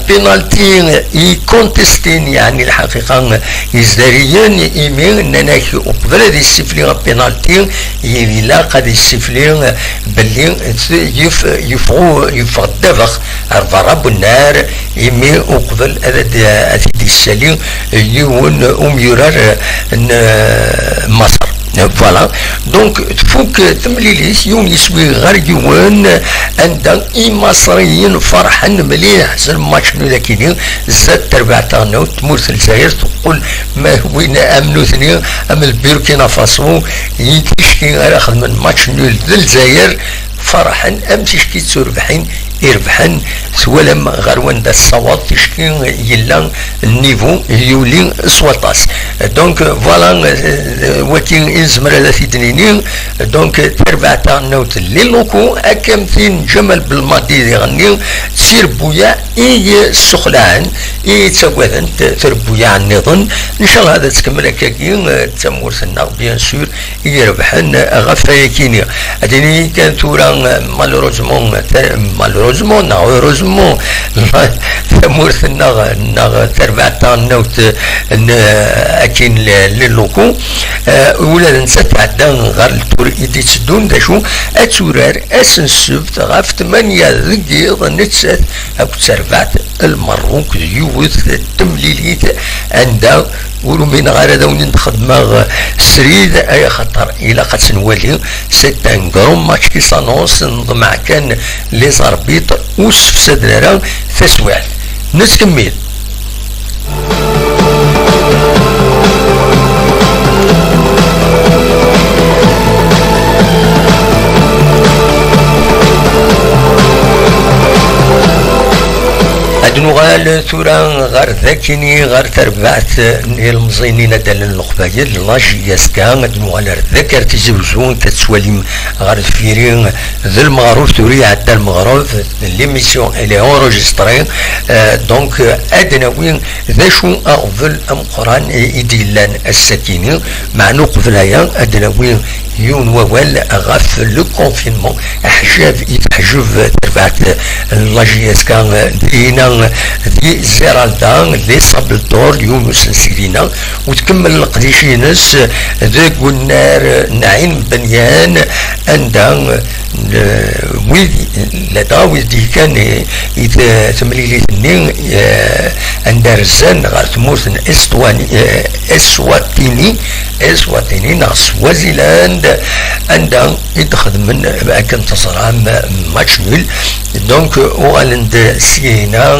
بينالتي اي كونتستين يعني الحقيقة يزدريين ايمين نناكي وقبل هذه السفلين بينالتي يلا قد السفلين باللي يفغو الدفخ رب النار يمي وقبل هذا السليم يون يرار مصر فوالا دونك تفوك تمليليس يوم يسوي غير يوان عندنا اي مصريين فرحان مليح حسن ماتش نو لكن زاد تربع تاعنا تموت الجزائر تقول ما وين امنوا ثاني ام البوركينا فاسو يتشكي غير خدمه ماتش نو للجزائر فرحا امس شكي تربحين يربحن سوا لما غروان دا الصوت تشكي يلا النيفو يولي سواطاس دونك فوالا وكين ازمر هذا في دنينين دونك تربع تاع نوت اللي لوكو اكامتين جمل بالماضي يغني تسير بويا اي سخلان اي تسوذن تربويا عن نظن ان شاء الله هذا تكمل هكاكين تمورثنا بيان سور يربحن غفايا كينيا اديني كانت تورا مالوروزمون هeureusement تمورثنا تربع تاع نوت اكين للوكو ولا ننسى تعدى غير التور ايدي تسدون دا شو اتورار اسن السبت غاف 8 ذكيض نتسات اكو تربعت المروك يوث التمليليت عندها ولو من غير هذا ونخدم سريد اي خطر الى قد سنولي سي ان كروم ماتش كي سانونس نضمع كان لي زاربيط وسف سدرارا تسويع نتكمل نغال ثورا غير ذاكيني غير تربعت المزينين دال القبايل لاجي ياسكا نغال ذكر تزوجون تتسواليم غير فيرين ذا المغروف توري عدا المغروف ليميسيون الي اونجستري دونك ادنا وين ذا شو اغفل ام قران ايديلان السكيني مع نقفل هيا ادنا وين يون ووال غاف لو كونفينمون حجاب يتحجب تربعت لاجي ياسكا دينا دي زيرالدا لي صابل دور يونس نسيرينا وتكمل القديشينس ذاك والنار نعيم بنيان عندها ويد لدا ويدي كان تمليلي ثنين عندها رزان غير تموت اسواتيني ناس سوازيلاند عندها يدخل من كان تصرع ماتش نول دونك وغالند سينا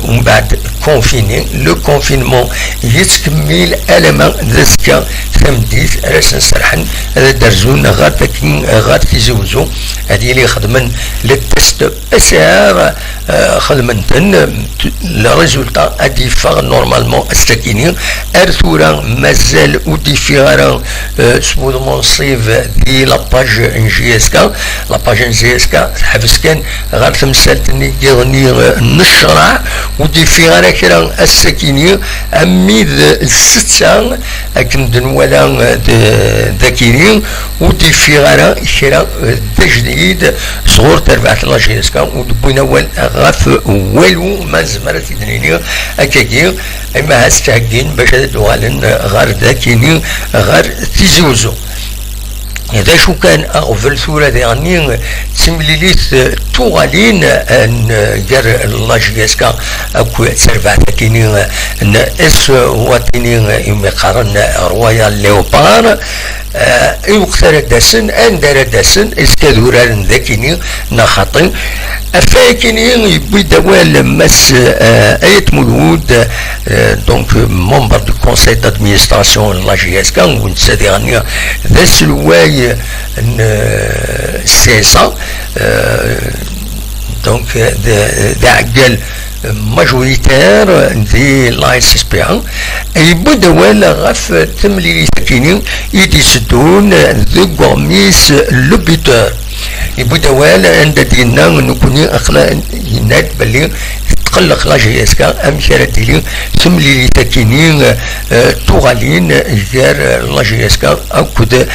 ومن بعد كونفيني لو كونفينمون يتكمل الما ذسكا ثمديت راسن سرحن هذا درزون غير تيزوزو هذه اللي خدمن للتست اسعار خدمنتن الريزولتا ادي فار نورمالمون السكينين ارثورا مازال ودي فيغارا سمودمون صيف دي لاباج ان جي اس كا لاباج ان جي اس كا حبس كان غير تمثالتني يغني الشرع ودي فيغارا كرا السكينين اميد الستة اكن دنولا ذاكيرين ودي فيغارا كرا تجديد صغور تربعت لاجيسكا ودبونا وال غاف والو ما زمرت دنيني اكاكي اما هاستهجين باش دوالن غير ذاكيني غير تيزوزو إذا شو كان أغفل ثورة ديعني تمليليت توغالين أن جر اللاجيسكا أكو سرفعت كيني أن إس واتيني يوم يقارن رويال ليوبار يوقتر داسن أندر داسن إسكادوران ذاكيني نخاطين أفاكيني يبوي دوال مس أيت مولود دونك ممبر دو كونساي دادمينستراسيون لاجيسكا ونسا ديعني ذا سلواي 16 دونك ذا عقل ماجوريتير دي لايس اسبيان يبدا ولا غف تملي ساكنين يدي سدون ذو غوميس لوبيتور يبدا ولا عند دينا نكوني اخلا يناد باللي يقلق لا جي اس كا ام كارديلي ثملي تاكينين توغالين غير لا جي اس كا اكد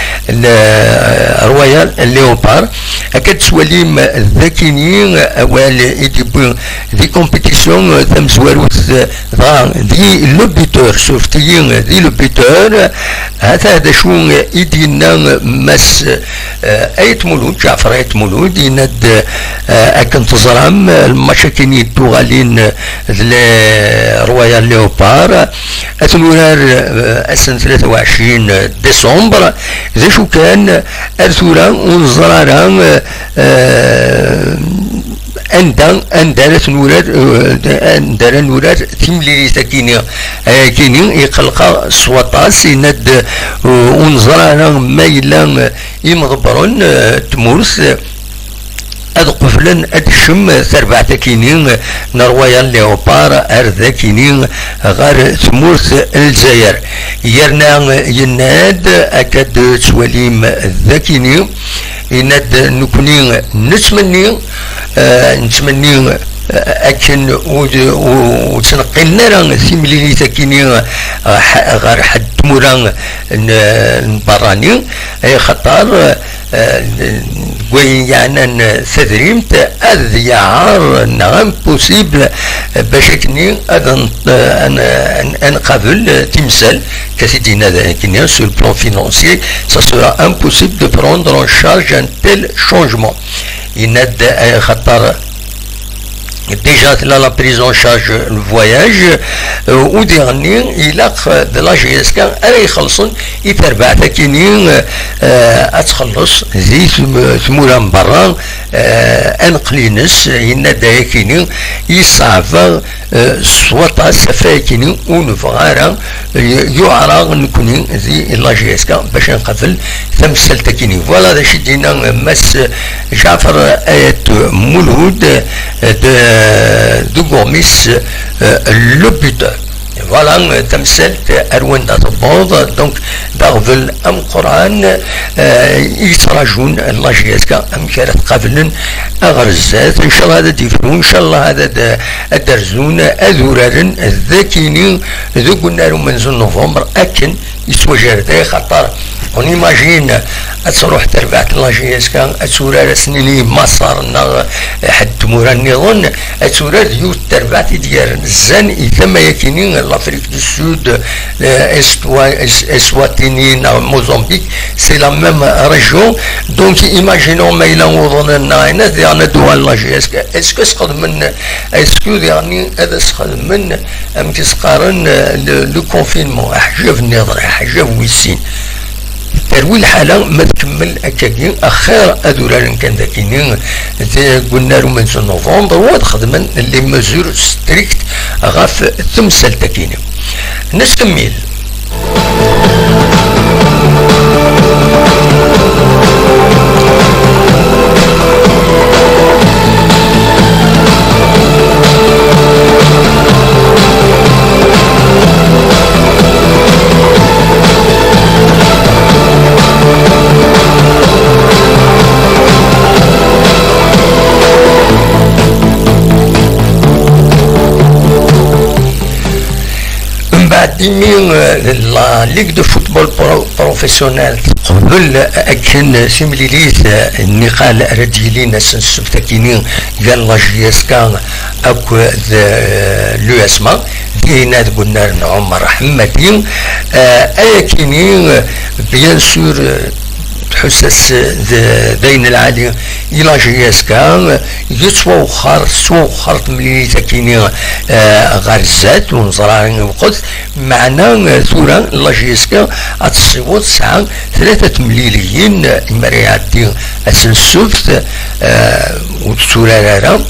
رويال ليوبار اكاد سواليم ذاكينين اوال ايدي دي كومبيتيسيون ثم زواروت دي لو بيتور سوفتيين دي لو بيتور هذا شو ايدينا مس ايت مولود جعفر ايت مولود يند اكن تزرم المشاكيني توغالين رويال ليوبار اثنورار السنة 23 ديسمبر ذا شو كان ارثورا ونزرارا اندارت نورات تملي كيني يقلق سوطاس يند ونزرارا مايلا يمضبرون تمورس اد قفلن اد شم سربع تكينين نرويال ليوبار ارذا كينين غير ثمورث الجزائر يرنا يناد اكاد سواليم ذاكيني يناد نكوني نتمني اكن وتنقلنا راه سيملي تاكيني غير حد موران براني اي خطر وين يعني سدريمت الذياعر نعم بوسيبل باش كني نقابل تمثال كسيدنا ذاكيني sur le plan financier ça sera impossible de prendre en charge un tel changement يناد خطر déjà là la prise en charge le voyage au dernier il a de la GSK elle يخلصون يتربع تكينين اتخلص زي ثموران برا انقلينس ينادى كينين يصعب سوطا سفاكينين ونفغارا يعرى نكونين زي لا GSK باش نقفل تمثل تكينين فوالا ذا شدينا مس جعفر ايت مولود de Gomis le buteur. Voilà, تمثال أروان داتبوض دونك داغفل أم قرآن يتراجون الله جيسكا أم كانت قبلن أغرزات إن شاء الله هذا ديفرون إن شاء الله هذا الدرزون أذورارن الذاكيني ذو قلنا منزل نوفمبر أكن يسوى داي خطر on imagine أتروح تربعت الله جيسكا أتورار سنيني مصر حد تمورا النظن أتورار ديوت تربعت ديار الزن إذا يكينين l'Afrique du Sud, Eswatini, Mozambique, c'est la même région. Donc imaginons Maïlan Oudonana, est-ce que le confinement تروي الحالة ما تكمل أكاكين أخير أدوران كان ذاكينين قلنا له من نوفمبر وخدمن لي مزور ستريكت غاف تمثل تاكيني نستميل la Ligue de football professionnel قبل أكن سيمليليت النقال رجلين السبتكينين قال لا جيسكان أكو لو اسما دينا قلنا عمر حمدين أكينين بيان سور حسس دين العالي إلى جيسكا يسوى خرط ملي تكيني غرزات ونزرارين القدس معنا ثورا لا جيسكا أتصيبوت ساعة 3 مليليين مريعاتي أسنسوفت وتسورارا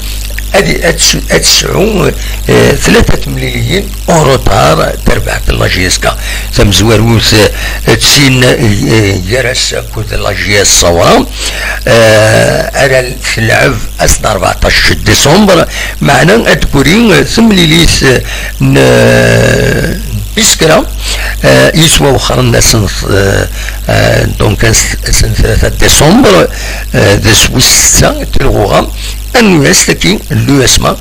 هذه أتسعو 3 مليون أوروتار تربحت لا جيسكا ثم زواروث تسين جرس كود لا جيس صورا أرى في العف أسنى 14 ديسمبر معنا أتكورين ثم ليليس بيسكرا يسوى وخر الناس دونك سنة 3 ديسمبر دس وستة تلغوغا أنو يستكي اللو اسما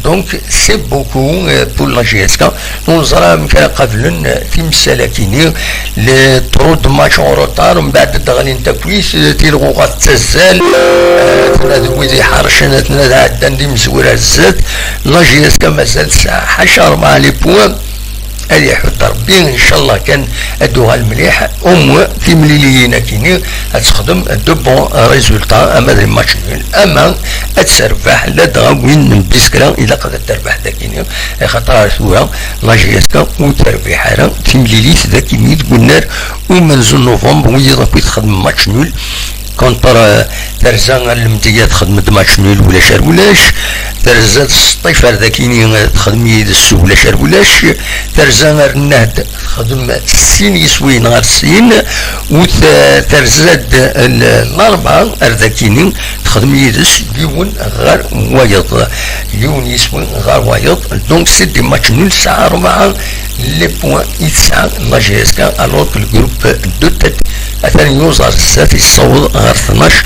دونك سي بوكو بول لا جي اس كا ونزرا مكان قبل تمثال كيني لي طرود ماتش اون روتار من بعد دغالين تكويس تلغوغا تزال تنادوي دي حرشنا تنادى عدان دي مزورة الزاد لا جي اس كا مازال حشر مع لي بوان هذه حد ربي ان شاء الله كان ادوها المليح في مليليين كيني تخدم دو بون ريزولتا اما دي ماتش اما تسربح لا دغاوين من بيسكرا الا قدرت تربح داكيني خاطر سوا لا جي اس كا وتربيح راه في مليليت ذاك ميت قلنا ومنزل نوفمبر وهي راكي تخدم ماتش نول كونتر ترزان المديات خدمت ماتش نول ولا شار ولاش ترزات الصيفر ذاكيني تخدم يد السوق ولا شار ولاش ترزان النهد خدم السين يسوين غير السين وترزاد الاربعه ذاكيني تخدم يدس ليون غير وايض ليون يسوين غير وايض دونك سي دي ماتش نول ساعه 4 لي بوان يتسعى لا جي اس كا الوغ الجروب دو تيت اثني يوزر السات يصوت غير 12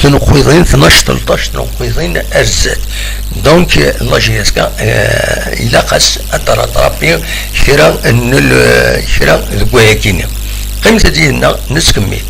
تنقيضين 12 13 تنقيضين ارزات دونك لا جي اس كا الى قاس ادرا طرابي شرا شرا الكواكيني قيمة ديالنا نسكمل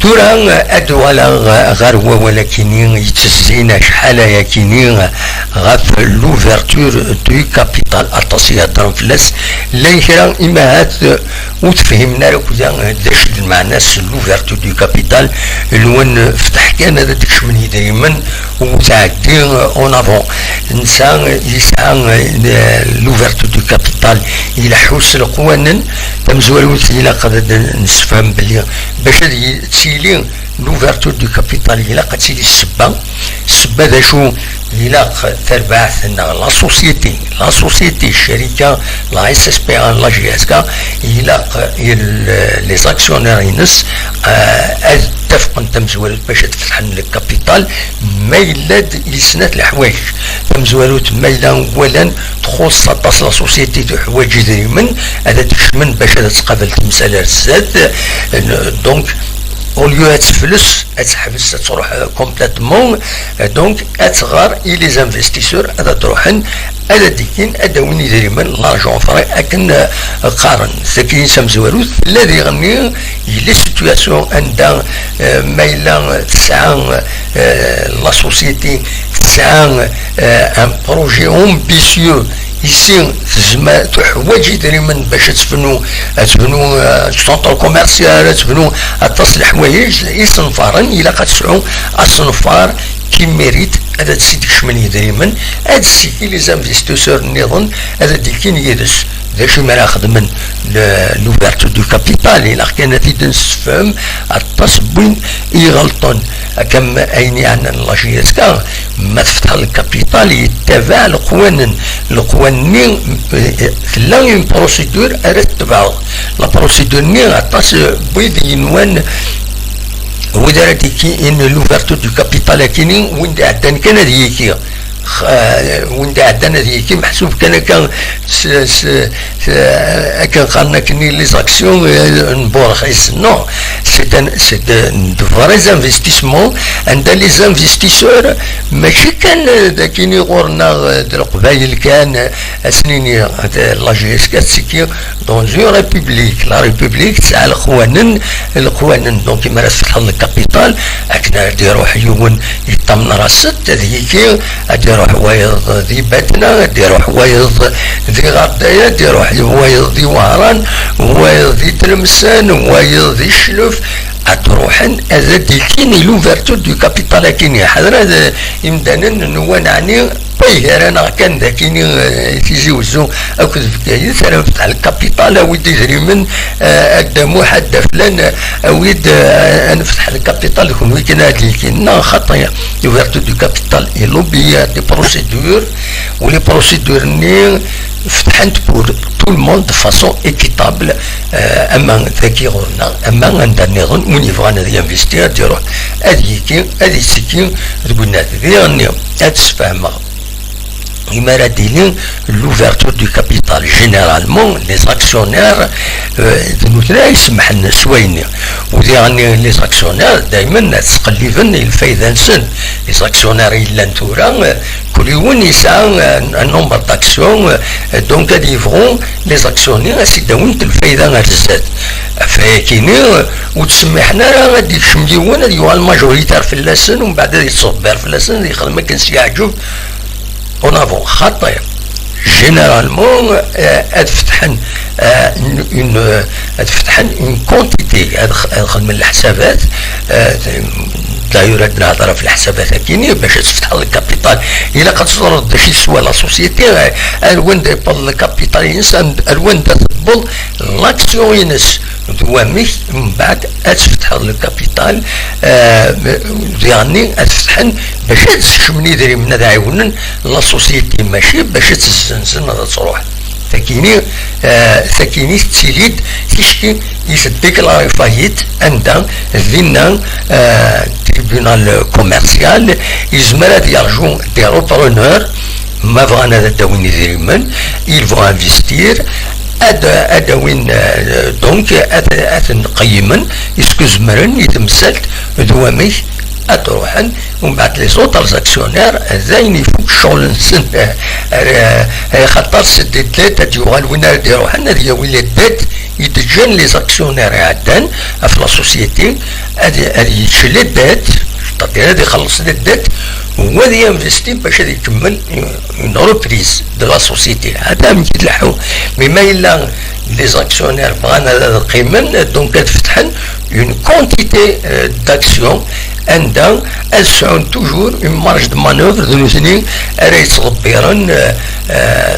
تورا ادوالا غاروا ولكن يتسزينا شحال يا كيني غاف لوفرتور دو كابيتال اتاسيا درنفلاس لا يكرا امهات وتفهمنا لك داش المعنى لوفرتور دو كابيتال لون فتح كان هذا تكشمني دائما وتعدي اون افون انسان يسعى لوفرتور دو كابيتال الى حوس القوانين تمزولوت الى قد نسفهم بلي باش تسيلي لوفرتور دو كابيتال الى قد تسيلي السبه ذا شو الى تربح لا سوسيتي الشركه لا اس اس بي ان لا جي اس كا الى لي زاكسيونير ينس اتفقوا تمزولوت باش تفتح الكابيتال ما يلاد يسنات الحوايج تمزولوت ما يلا اولا تخص لا سوسيتي دو حوايج دائما هذا تشمن باش تقابل تمثال الزاد دونك au lieu تفلس تحبس تروح كومبليتمون دونك اتغار لي انفستيسور هذا تروحن هذا ديكين اداوني دائما لارجون فري اكن قارن سكين سمزوروث الذي غني لي سيتوياسيون عند مايلا تسعى لا سوسيتي تسعى ان بروجي امبيسيو يصير زعما تحوايج دائما باش تبنوا سونتر كوميرسيال تبنوا تصلح حوايج يصنفارن الى قد تسعوا الصنفار كي ميريت هذا تسيدك شمني دائما هذا السيكي لي زانفستيسور النظام هذا ديكين يدس ذا شي ما خدمن لوفرتور دو كابيتال الى كانت تنسفهم التصبين يغلطون كم ايني عن لا جي اس كا ما تفتح الكابيتال يتبع القوانين لا اون بروسيدور ارتبعوا لا بروسيدور ني عطاس بيد ينوان هو دارت كي ان لوفرتور دو كابيتال كيني وين عندنا كان هذيك وين عندنا هذيك محسوب كان كان قالنا كني لي زاكسيون نبورخيس نو سي دو فري انفستيسمون عند لي انفستيسور ماشي كان داكيني غورنا د القبايل كان سنين لا جي اس كاتسيكي دون اون ريبوبليك لا ريبوبليك تاع القوانين دونك كيما راه فتح الكابيتال اكنا ديروا حيوان يطمن راسك هذيك ديروا حوايض ذي باتنا ديروا حوايض ذي غردايه ديروا حوايض ذي وهران حوايض ذي تلمسان حوايض ذي الشلف تروحن هذا ديكيني لوفرتور دو كابيتال كيني حضر هذا يمدانا نوان عني انا كان ذاكيني تيجي وزو اكد بكاية انا فتح الكابيتال اويد يجري من قدامو حد فلان اويد انا فتح الكابيتال يكون ويكن هادي كنا خطايا لوفيرتور دو كابيتال اي لوبي دي بروسيدور ولي بروسيدور ني فتحت بور تو الموند فاسون ايكيتابل اما ذاكي غورنا اما عندنا نظن ونيفو انا دي انفستير ديروح هذه سكين تقولنا ذي تسفهم إما راديلين l'ouverture du capital généralement les actionnaires نوتنا يسمح لنا سوين ودي les actionnaires دائما تقلبن الفايدة نسن les actionnaires إلا نتورا كل يوم يسعى un nombre d'actions donc يفرون les actionnaires سيداون الفايدة غرزات فكيني وتسمحنا راه غادي شمليون هادي هو الماجوريتار في اللسن ومن بعد يتصبر في اللسن يخدم ما كانش يعجب on avons خطير généralement فتحن une quantité ادخل من الحسابات لا يراد نهضر في الحسابات كيني باش تفتح الكابيتال الا قد صدر شي سوا لا سوسيتي الوين ديبول الكابيتال انسان الوين تطبل لاكسيونينس دوامي من بعد تفتح الكابيتال يعني تفتحن باش تشمني دري من هذا عيونن لا سوسيتي ماشي باش تزنزن هذا تروح ثكيني تسيليد تشكي يسديكلاري فايت عندها ذينا تريبيونال كوميرسيال يزمر يرجون دي روبرونور ما فغانا هذا داوين يديرمن ils vont investir هذا وين دونك نقيمن يسكو زمرن يتمثل دوامي اتروحن ومن بعد لي زوتر اكسيونير زين يفوق شغل نسن خاطر سد الدات ديال وين يروحن هذه ولا الدات يتجن لي زاكسيونير عدان في لا سوسيتي هذه يشل الدات تطير هذه يخلص الدات وهذا ينفستي باش يكمل اون ريبريز دو لا سوسيتي هذا من يتلحو مما الا لي زاكسيونير بغانا القيمن دونك تفتحن اون كونتيتي داكسيون عندها السعون توجور اون مارج دو مانوفر دو نوزنين راه يتصبرن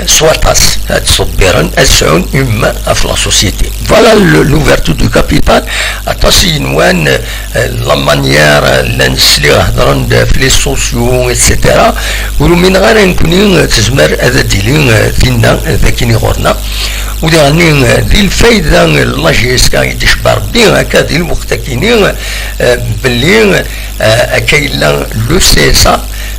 سواتاس تصبرن السعون اما في لا سوسيتي فوالا لوفيرتور دو كابيتال اتاسي نوان لا مانيير الناس اللي هضرن في لي سوسيو اكسيتيرا ولو من غير نكوني تزمر هذا ديلين فينا ذاكيني غورنا ودي دي الفايده لا جي اس كا يتشبر بها هكا دي الوقت كاينين باللي كاين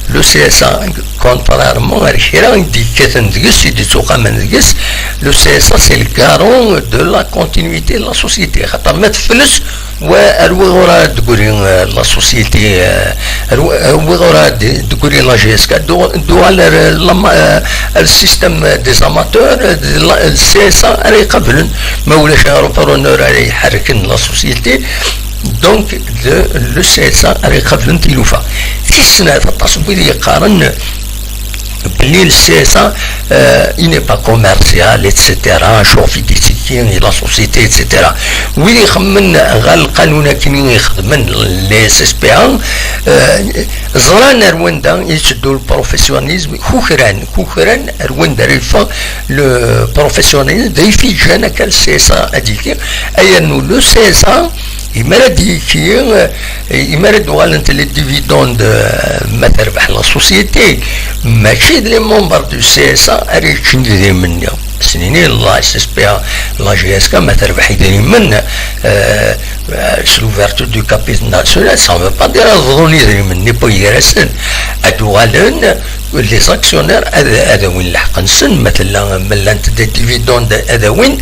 لو سي اس ا كونترارمون الحيره دي كاتن ديس دي سوق من ديس لو سي اس ا سي الكارون دو لا كونتينيتي لا سوسيتي خاطر ما تفلس والوغورا تقولي لا سوسيتي الوغورا تقولي لا جي اس كا دو على السيستم دي زاماتور السي اس ا راهي قبل ما ولاش روبرونور راهي يحركن لا سوسيتي دونك لو سي اس ا راهي قبل تيلوفا في السنه التصوير يقارن باللي السي اس ا il n'est pas commercial etc شوفي ديتيكين لا سوسيتي etc وين يخمن غير القانون كي يخدمن لي اس اس بي ان زران رواندا يشدوا البروفيسيونيزم كوخران رواندا ريفا لو بروفيسيونيزم داي في جانا كان السي اس ا هذيك اي انه لو سي اس ا يمرد والنت لي ديفيدوند ما تربح لا سوسيتي ماشي لي ممبر دو سي اس ا ريتش ندير مني سنين لا اس اس بي لا جي اس كا ما تربح يدير من لوفيرتور دو كابيتال ناسيونال سا فو با دير الظني يدير مني بويرسن ادوالن لي زاكسيونير هذا وين لحق نسن مثلا ملا انت ديفيدوند هذا وين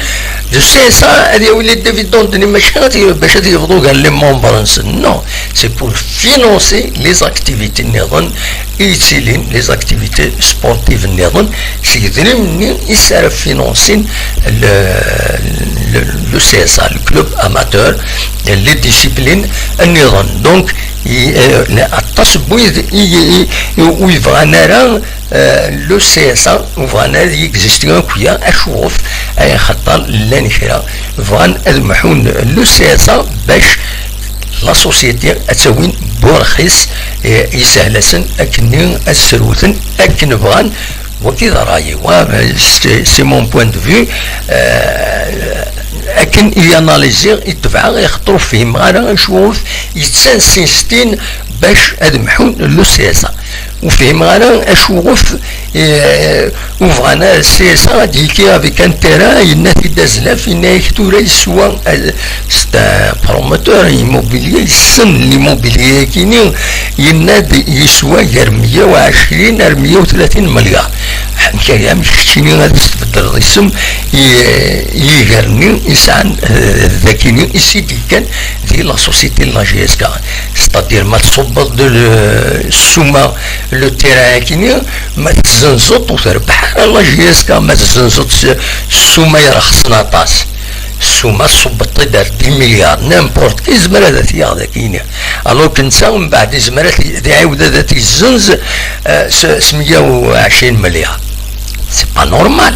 دو سي اس ا هذا وين ديفيدوند ماشي باش يفضوا قال لي ممبر نسن نو سي بور فينونسي لي زاكتيفيتي نظن يتيلين لي زاكتيفيتي سبورتيف نظن سيدري مني يسرف فينونسين لو سي اس ا الكلوب اماتور لي ديسيبلين النظام دونك التصبو ويبغى نرى لو سي اس ا وفانا يكزيستيون كويا اشوف اي خطر لا نشرا فان المحون لو سي اس ا باش لا سوسيتي اتسوين بورخيس يسهلسن اكني السروثن اكن بغان وكذا رايي سي مون بوين دو فيو اكن ياناليزي يتبع يخطروا فيه معنا نشوف يتسنسيستين باش ادمحون لو سياسه وفيه معنا اشوف وفانا السياسه ديكي افيك ان تيران يناتي دازلاف ينايكتو يسوى ستا بروموتور ايموبيليي السن ليموبيليي كيني يناد يسوى غير 120 ل 130 مليار كايا مشتيني غادي تبدل الاسم يغرني يسعن ذاكيني يسيدي كان دي لا سوسيتي لا جي اس كا ستادير ما تصب السومه لو تيران كيني ما تزنزط وتربح لا جي اس كا ما تزنزط السومه يرخصنا طاس السومه صبط دار 10 مليار نيمبورت كي زمرا ذاتي هذا كيني الو كنسا من بعد زمرا عاود ذاتي الزنز 120 مليار سي با نورمال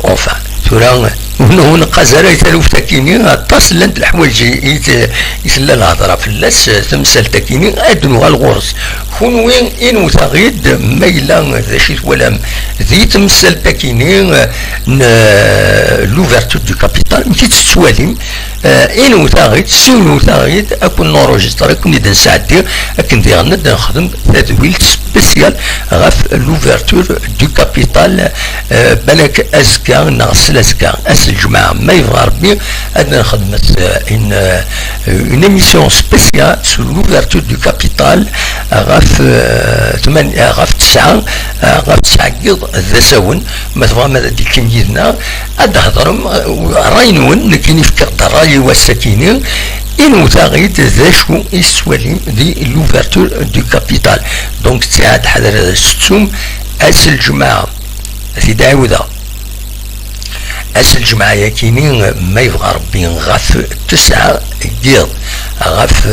اونفان تورا هنا قزره يتلوف تاكيني اتصل لند الحوايج يتلا الهضره في اللاس تمثال تاكيني ادنو الغرس كون وين ان تغيد ميلا ذا شيت ولا ذي تمثال تاكيني لوفرتور دو كابيتال مشيت تسواليم ان تغيد سونو تغيد اكون نورجستر اكون اذا نساعدي اكن دير نخدم تدويل سبيسيال غاف لوفرتور دو كابيتال بالك ازكا نغسل ازكا الجماعة ما يبغى ربي أنا خدمت une émission spéciale sur l'ouverture du capital غاف 9 قيض ذا سون ما تبغى ماذا ديك نجينا أدهضرم راينون لكن يفكر الراي والسكينة إنه تغيد ذا شو يسوالي دي l'ouverture du capital دونك تساعد حضر الستوم أس الجماعة في داودة أس الجماعة يكيني ما يبغى ربي غاف 9 قيض غاف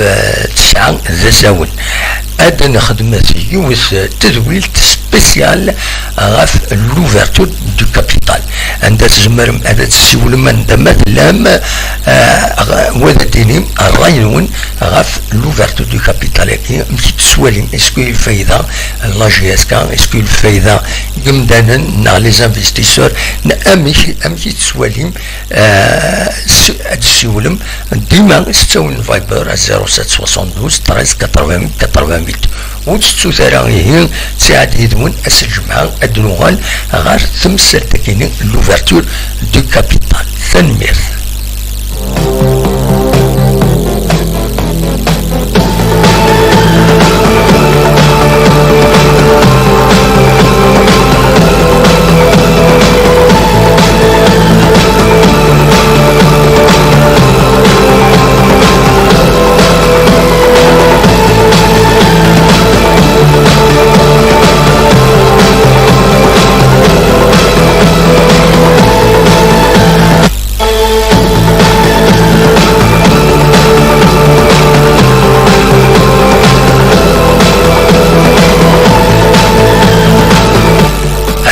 9 ذا سون أدنى خدمة يوث تدويل سبيسيال غاف لوفرتور دو كابيتال عندها تزمر هذا تسول من دمات لام وذا دينيم الراينون غاف لوفرتور دو كابيتال مشي تسوالين اسكو الفايدة لا جي اس كا اسكو الفايدة قمدانا نا لي انفستيسور امشي تسوالين تسولم ديما ستون فايبر 0772 13 88 88 وتستو ثراغيه تساعد يدون أس الجمعة الدنوغال غير تمثل تكيني لوفرتور دو كابيتال تنمير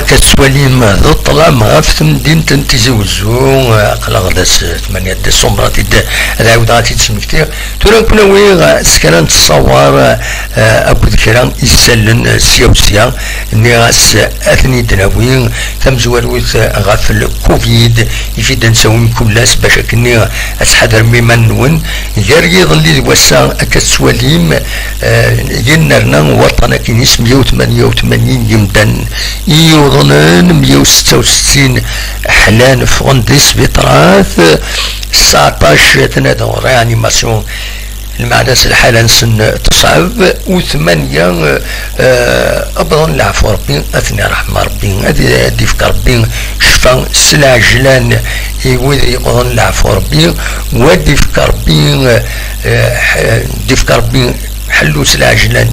كتسواليم ذو الطلام غاف مدينة تيزي وزو قلا غدا 8 ديسمبر العاود غادي تسمكتي تورا كنا وي سكران تصور اكو ذكران يسلن سيا ني غاس اثني دناوي ثم زوالوت غاف الكوفيد يفيد نسوي كلاس باش كني اسحدر ميمن نون غير يظل وسا كتسواليم ينرنا وطنا كنيس 188 يمدن يوضنن 166 حلان فغندي سبيطرات 19 تنادوا ريانيماسيون المعنى الحالة نسن تصعب و8 أبضن العفو ربي أثني رحمة ربي أدي فك ربي شفا سلاجلان وذي أبضن العفو ربي ودي فك ربي دي فك ربي حلو سلاجلان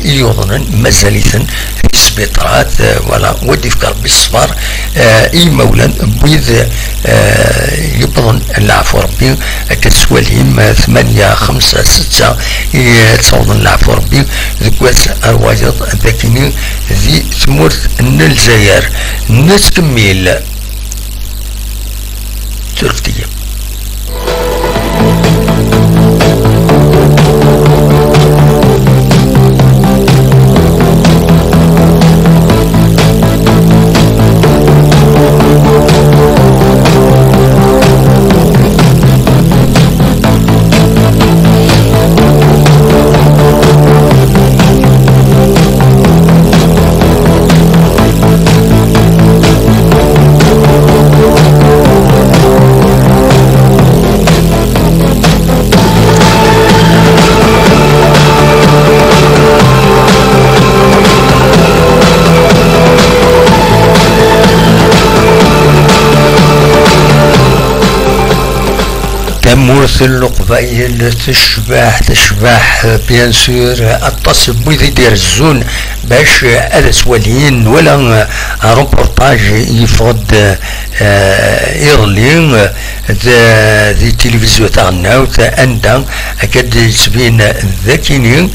يوضنن مزاليثن سبيطرات ولا ودي في قرب الصفار اي مولا بويذ يبضن العفو ربي كتسوالهم 8 5 6 تصوضن العفو ربي ذكوات الروايض ذاكيني ذي تمورت الجزائر نتكمل ترفتيه مورث القبائل تشبح بيان سور اتصل بويدي دير الزون باش هذا سوالين ولا روبورتاج يفرض ايرلين ذي تلفزيون تاعنا عندها اكاد يسبين ذاكينين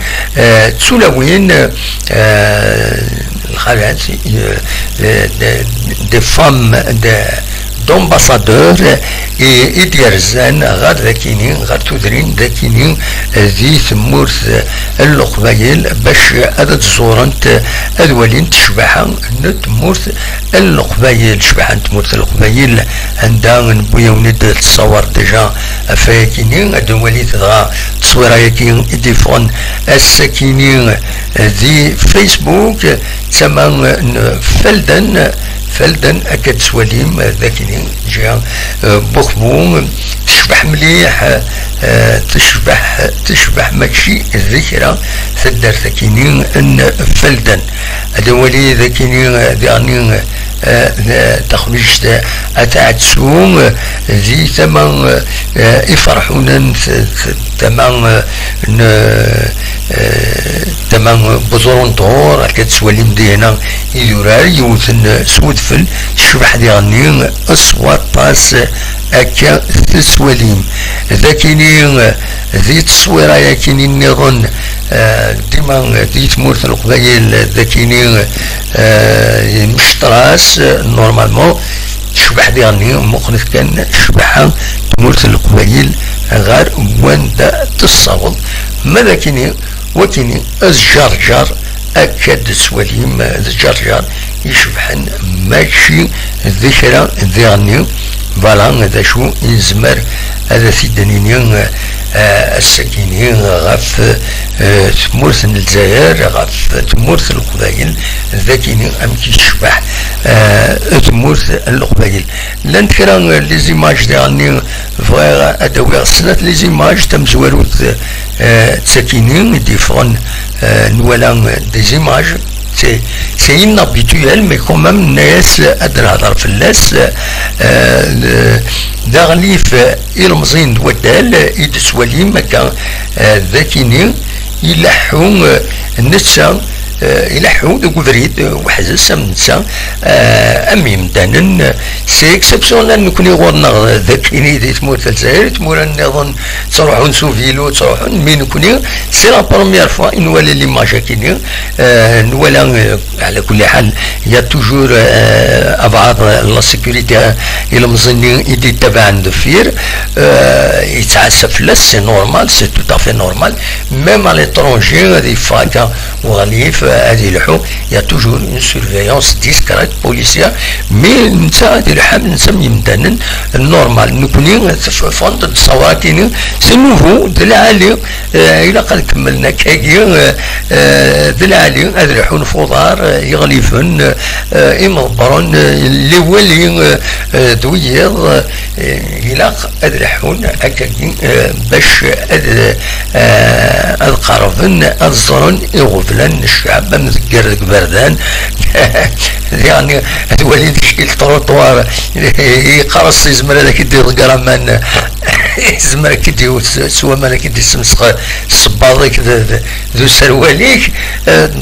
تسولوين الخالات دي فام d'ambassadeur إديرزان غير ذاكينين غير تدرين ذاكينين ذي ثمورث القبايل باش هذا تزورنت أذولين تشبحا تمورث القبايل شبحا تمورث القبايل عندها نبويا وند تصور ديجا فاكينين أدولي تدغى تصويرا يكين إديفون الساكينين ذي فيسبوك تمام فلدن أكاد سواليم ذاكينين جا بوخبوم تشبح مليح تشبح ماشي الذكرى ثدر ذاكينين ان فلدن أدولي ذاكينين ديانين تخرج أتعتسوم ذي ثمن يفرحون ثمن بزرون طور كتسواليم دينا يدورار يوثن سودفل شبح ديانين أصوات طاس أكا تسواليم ذاكينين ذي تصويرا يكينين نظن ديما ذي تمورث القبايل ذاكينين مشتراس نورمالمون شبح ديالني مقنف كان شبحا تمورث القبايل غير واندا تصاوض ماذا كيني وكيني الجرجر أكاد سواليم الجرجر يشبحن ماشي ذكرى ديالني فوالا هذا شو يزمر هذا في الدنيا الساكنين غاف تمورث الجزائر غاف تمورث القبائل ذاكينين ام كيشبح تمورث القبائل لان كرا لي زيماج ديالني فغا ادوي صلات لي زيماج تم زواروت ساكنين ديفون نولا دي زيماج c'est inhabituel mais quand même الناس ادرى هضر في الناس داغليف يلمزين ودال يدسواليم مكان ذاكيني يلحون النسا يلحون دوك فريد وحزس النسا امي مدانن سي اكسبسيونال نكوني غورنا ذاكيني دي تموت الجزائر تمور نظن تروحون سوفيلو تروحون مي نكوني سي لا بروميير فوا نولي لي ماجاكيني نولا على كل حال يا توجور ابعاد لا سيكوريتي الى مزني يدي تبع دفير يتعسف لا سي نورمال سي تو افي نورمال ميم على ليترونجي هذه فاكا وغليف هذه الحو يا توجور اون سيرفيونس ديسكريت بوليسيا مي نتا هذه الحال نسمي مدنن النورمال نكوني فونت الصواتين سي نوفو دلالي الى قد كملنا كاكي دلالي هذا الحو نفوضار يغليفن يمضبرون اللي ولي دويض يلاق أدرحون أكاكين باش أذقرفن أذرن يغفلن الشعب مذكر البردان يعني الوليد كيل طروطوار يقرص يزمر هذاك يدير القرمان يزمر كيدير سوا ما كيدير سمسخ الصباط ذو سرواليك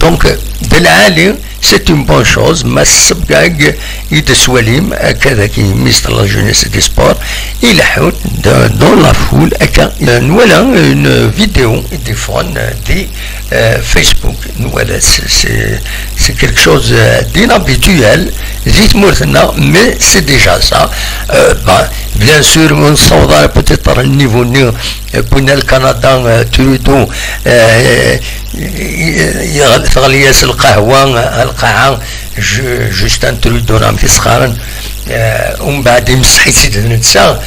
دونك بالعالي c'est une bonne chose mais السبقاق يدسواليم كذا كي ميستر لا جونيس دي سبور يلحون دون لا فول اكا نولا اون فيديو يديفون دي فيسبوك نولا سي كيلك شوز دينابيتويال زيت مورثنا مي سي ديجا سا بيان سور نصوض بوتيتر النيفو نيو كنا الكندا تريدو يغلياس القاعة جوستان تريدو راه في صخارن ومن بعد يمسح يزيد نتسا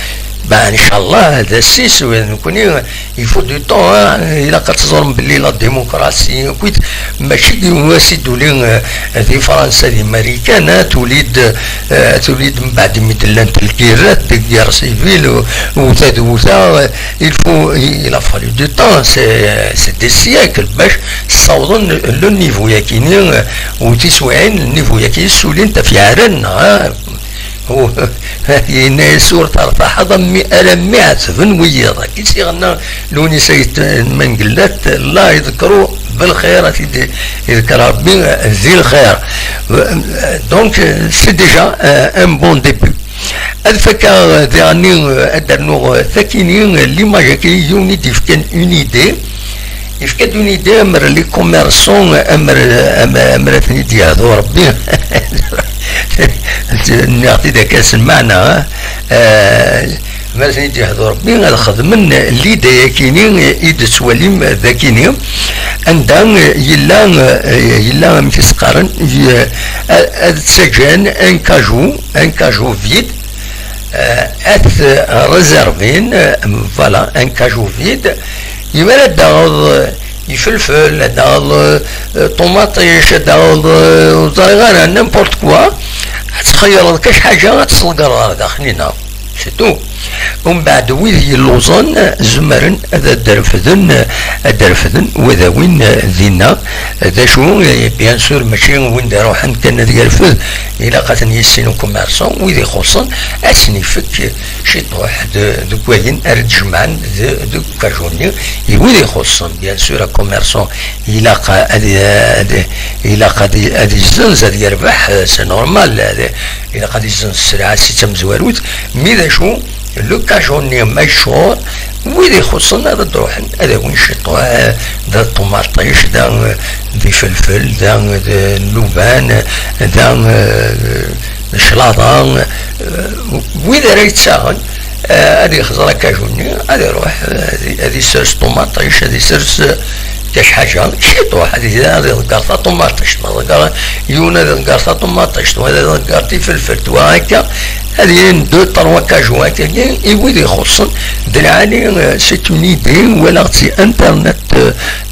ان شاء الله هذا السيس نكوني يفوت دو طون الى قد تزورم باللي لا ديمقراسي كويت ماشي واسي دولين في فرنسا دي امريكان توليد من بعد مدلان الكيرات ديال سيفيل وثا الفو الى فالو دو طون سي دي سياكل باش تصاوضون لو نيفو ياكيني وتسوعين النيفو ياكي سولين انت في عرن ينا سورة رفاح ضمي ألم معتفن ويضا كي غنا لوني سيت من قلات الله يذكروا بالخير يذكر ربي ذي الخير. دونك سي ديجا ان بون ديبي. الفكا ديرني ادرنو ثاكيني اللي ما جاكي يوني ديفكن اون ايدي يفكد اون ايدي امر لي كوميرسون امر ثني ديالو ربي نعطي ذاك المعنى مثلا يجي هذا ربي الخدمن اللي دايكيني ايد سواليم ذاكيني عندهم يلا متسقارن تسجن ان كاجو فيد ات ريزيرفين فوالا ان كاجو فيد يمال داغ يفلفل داغ طوماطيش داغ زرغانه نيمبورت كوا تخير لك حاجه تصلقر داخلنا سيتو. ومن بعد ويذ يلوزن زمرن هذا درفذن وذا وين ذينا ذا شو بيان سور ماشي وين روحن كان يرفذ الى قاتن يسينو كوميرسون ويذ يخصن اسني فك شي طوح دو كوين ارد جمعن دو كاجوني ويذ يخصن بيان سور كوميرسون الى قد هذه الزنزه يربح سي نورمال الى قد يزنز السلعه سي تمزواروت مي ذا شو لو كاجوني مشهور ويلي يخصن هذا الروحن هذا وين شطوه ذا الطماطيش ذا فلفل ذا اللبان ذا الشلاطه وإذا راه يتساهل هذه خزرة كاجوني هذا يروح هذه سرس طماطيش هذه سرس كاش حاجة شيطو هذه ذكرتها طماطيش يونا ذكرتها طماطيش وهذا ذكرتي فلفل وهكا هذه دو تروا كاجو هكا يولي يخصن دلعاني سيت اون ايدي ولا سي انترنت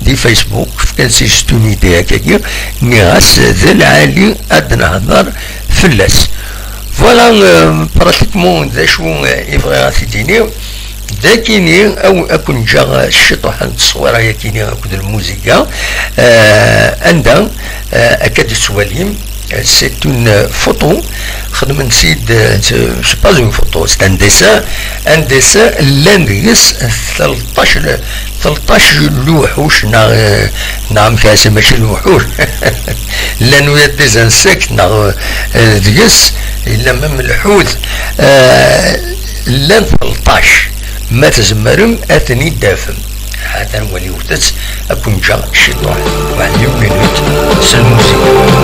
دي فيسبوك كان سي اون ايدي هكا نيغاس دلعالي اد نهضر فلاس فوالا براتيكمون ذا شو يبغي تديني ذاكيني او اكون جا الشطوح التصويره ياكيني اكون الموسيقى عندها اكاد السواليم. C'est une photo, c'est pas une photo, c'est un dessin لندرس 13 الوحوش نعم كاسة ماشي الوحوش لانو يا ديزانسيكت نعم ديس الا مم الحوت لان 13 ما تزمرم اثني دافم حتى نولي وتس اكون جا الشيطان واحد يوم مينوت سالموسيقى.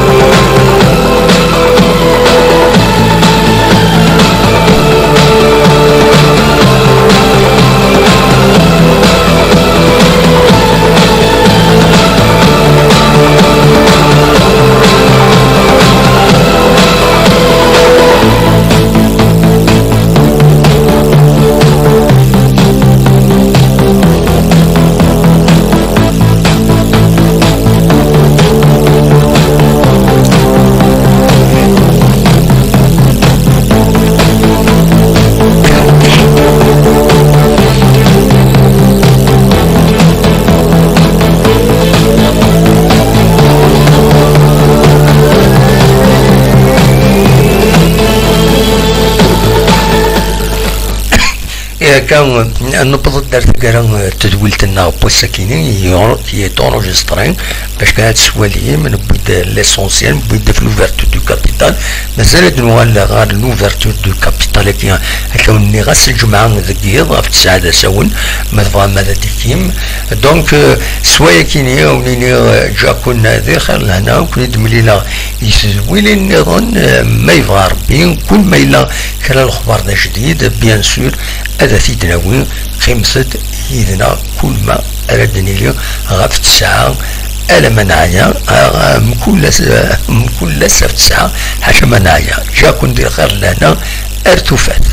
كان نبض درت كرا تدويلتنا بوساكيني كي تونجسترين باش كانت سواليه من بدا ليسونسيال بدا في لوفرتور دو كابيتال مازال نوال غير لوفرتور دو كابيتال كي كوني غاس الجمعه ذكيض في السعاده ساون ما ماذا تكيم دونك سوايا كيني ونيني جا كنا داخل هنا وكنا دملينا يسويلي النظام ما يبغى ربي كل ما الا كان الخبر جديد بيان سور هذا في دناوي خمسة إذنا كل ما أردني لي غف الساعة ألا منايا مكل سبت ساعة حاشا منايا جا كون دير خير لنا ارتفات.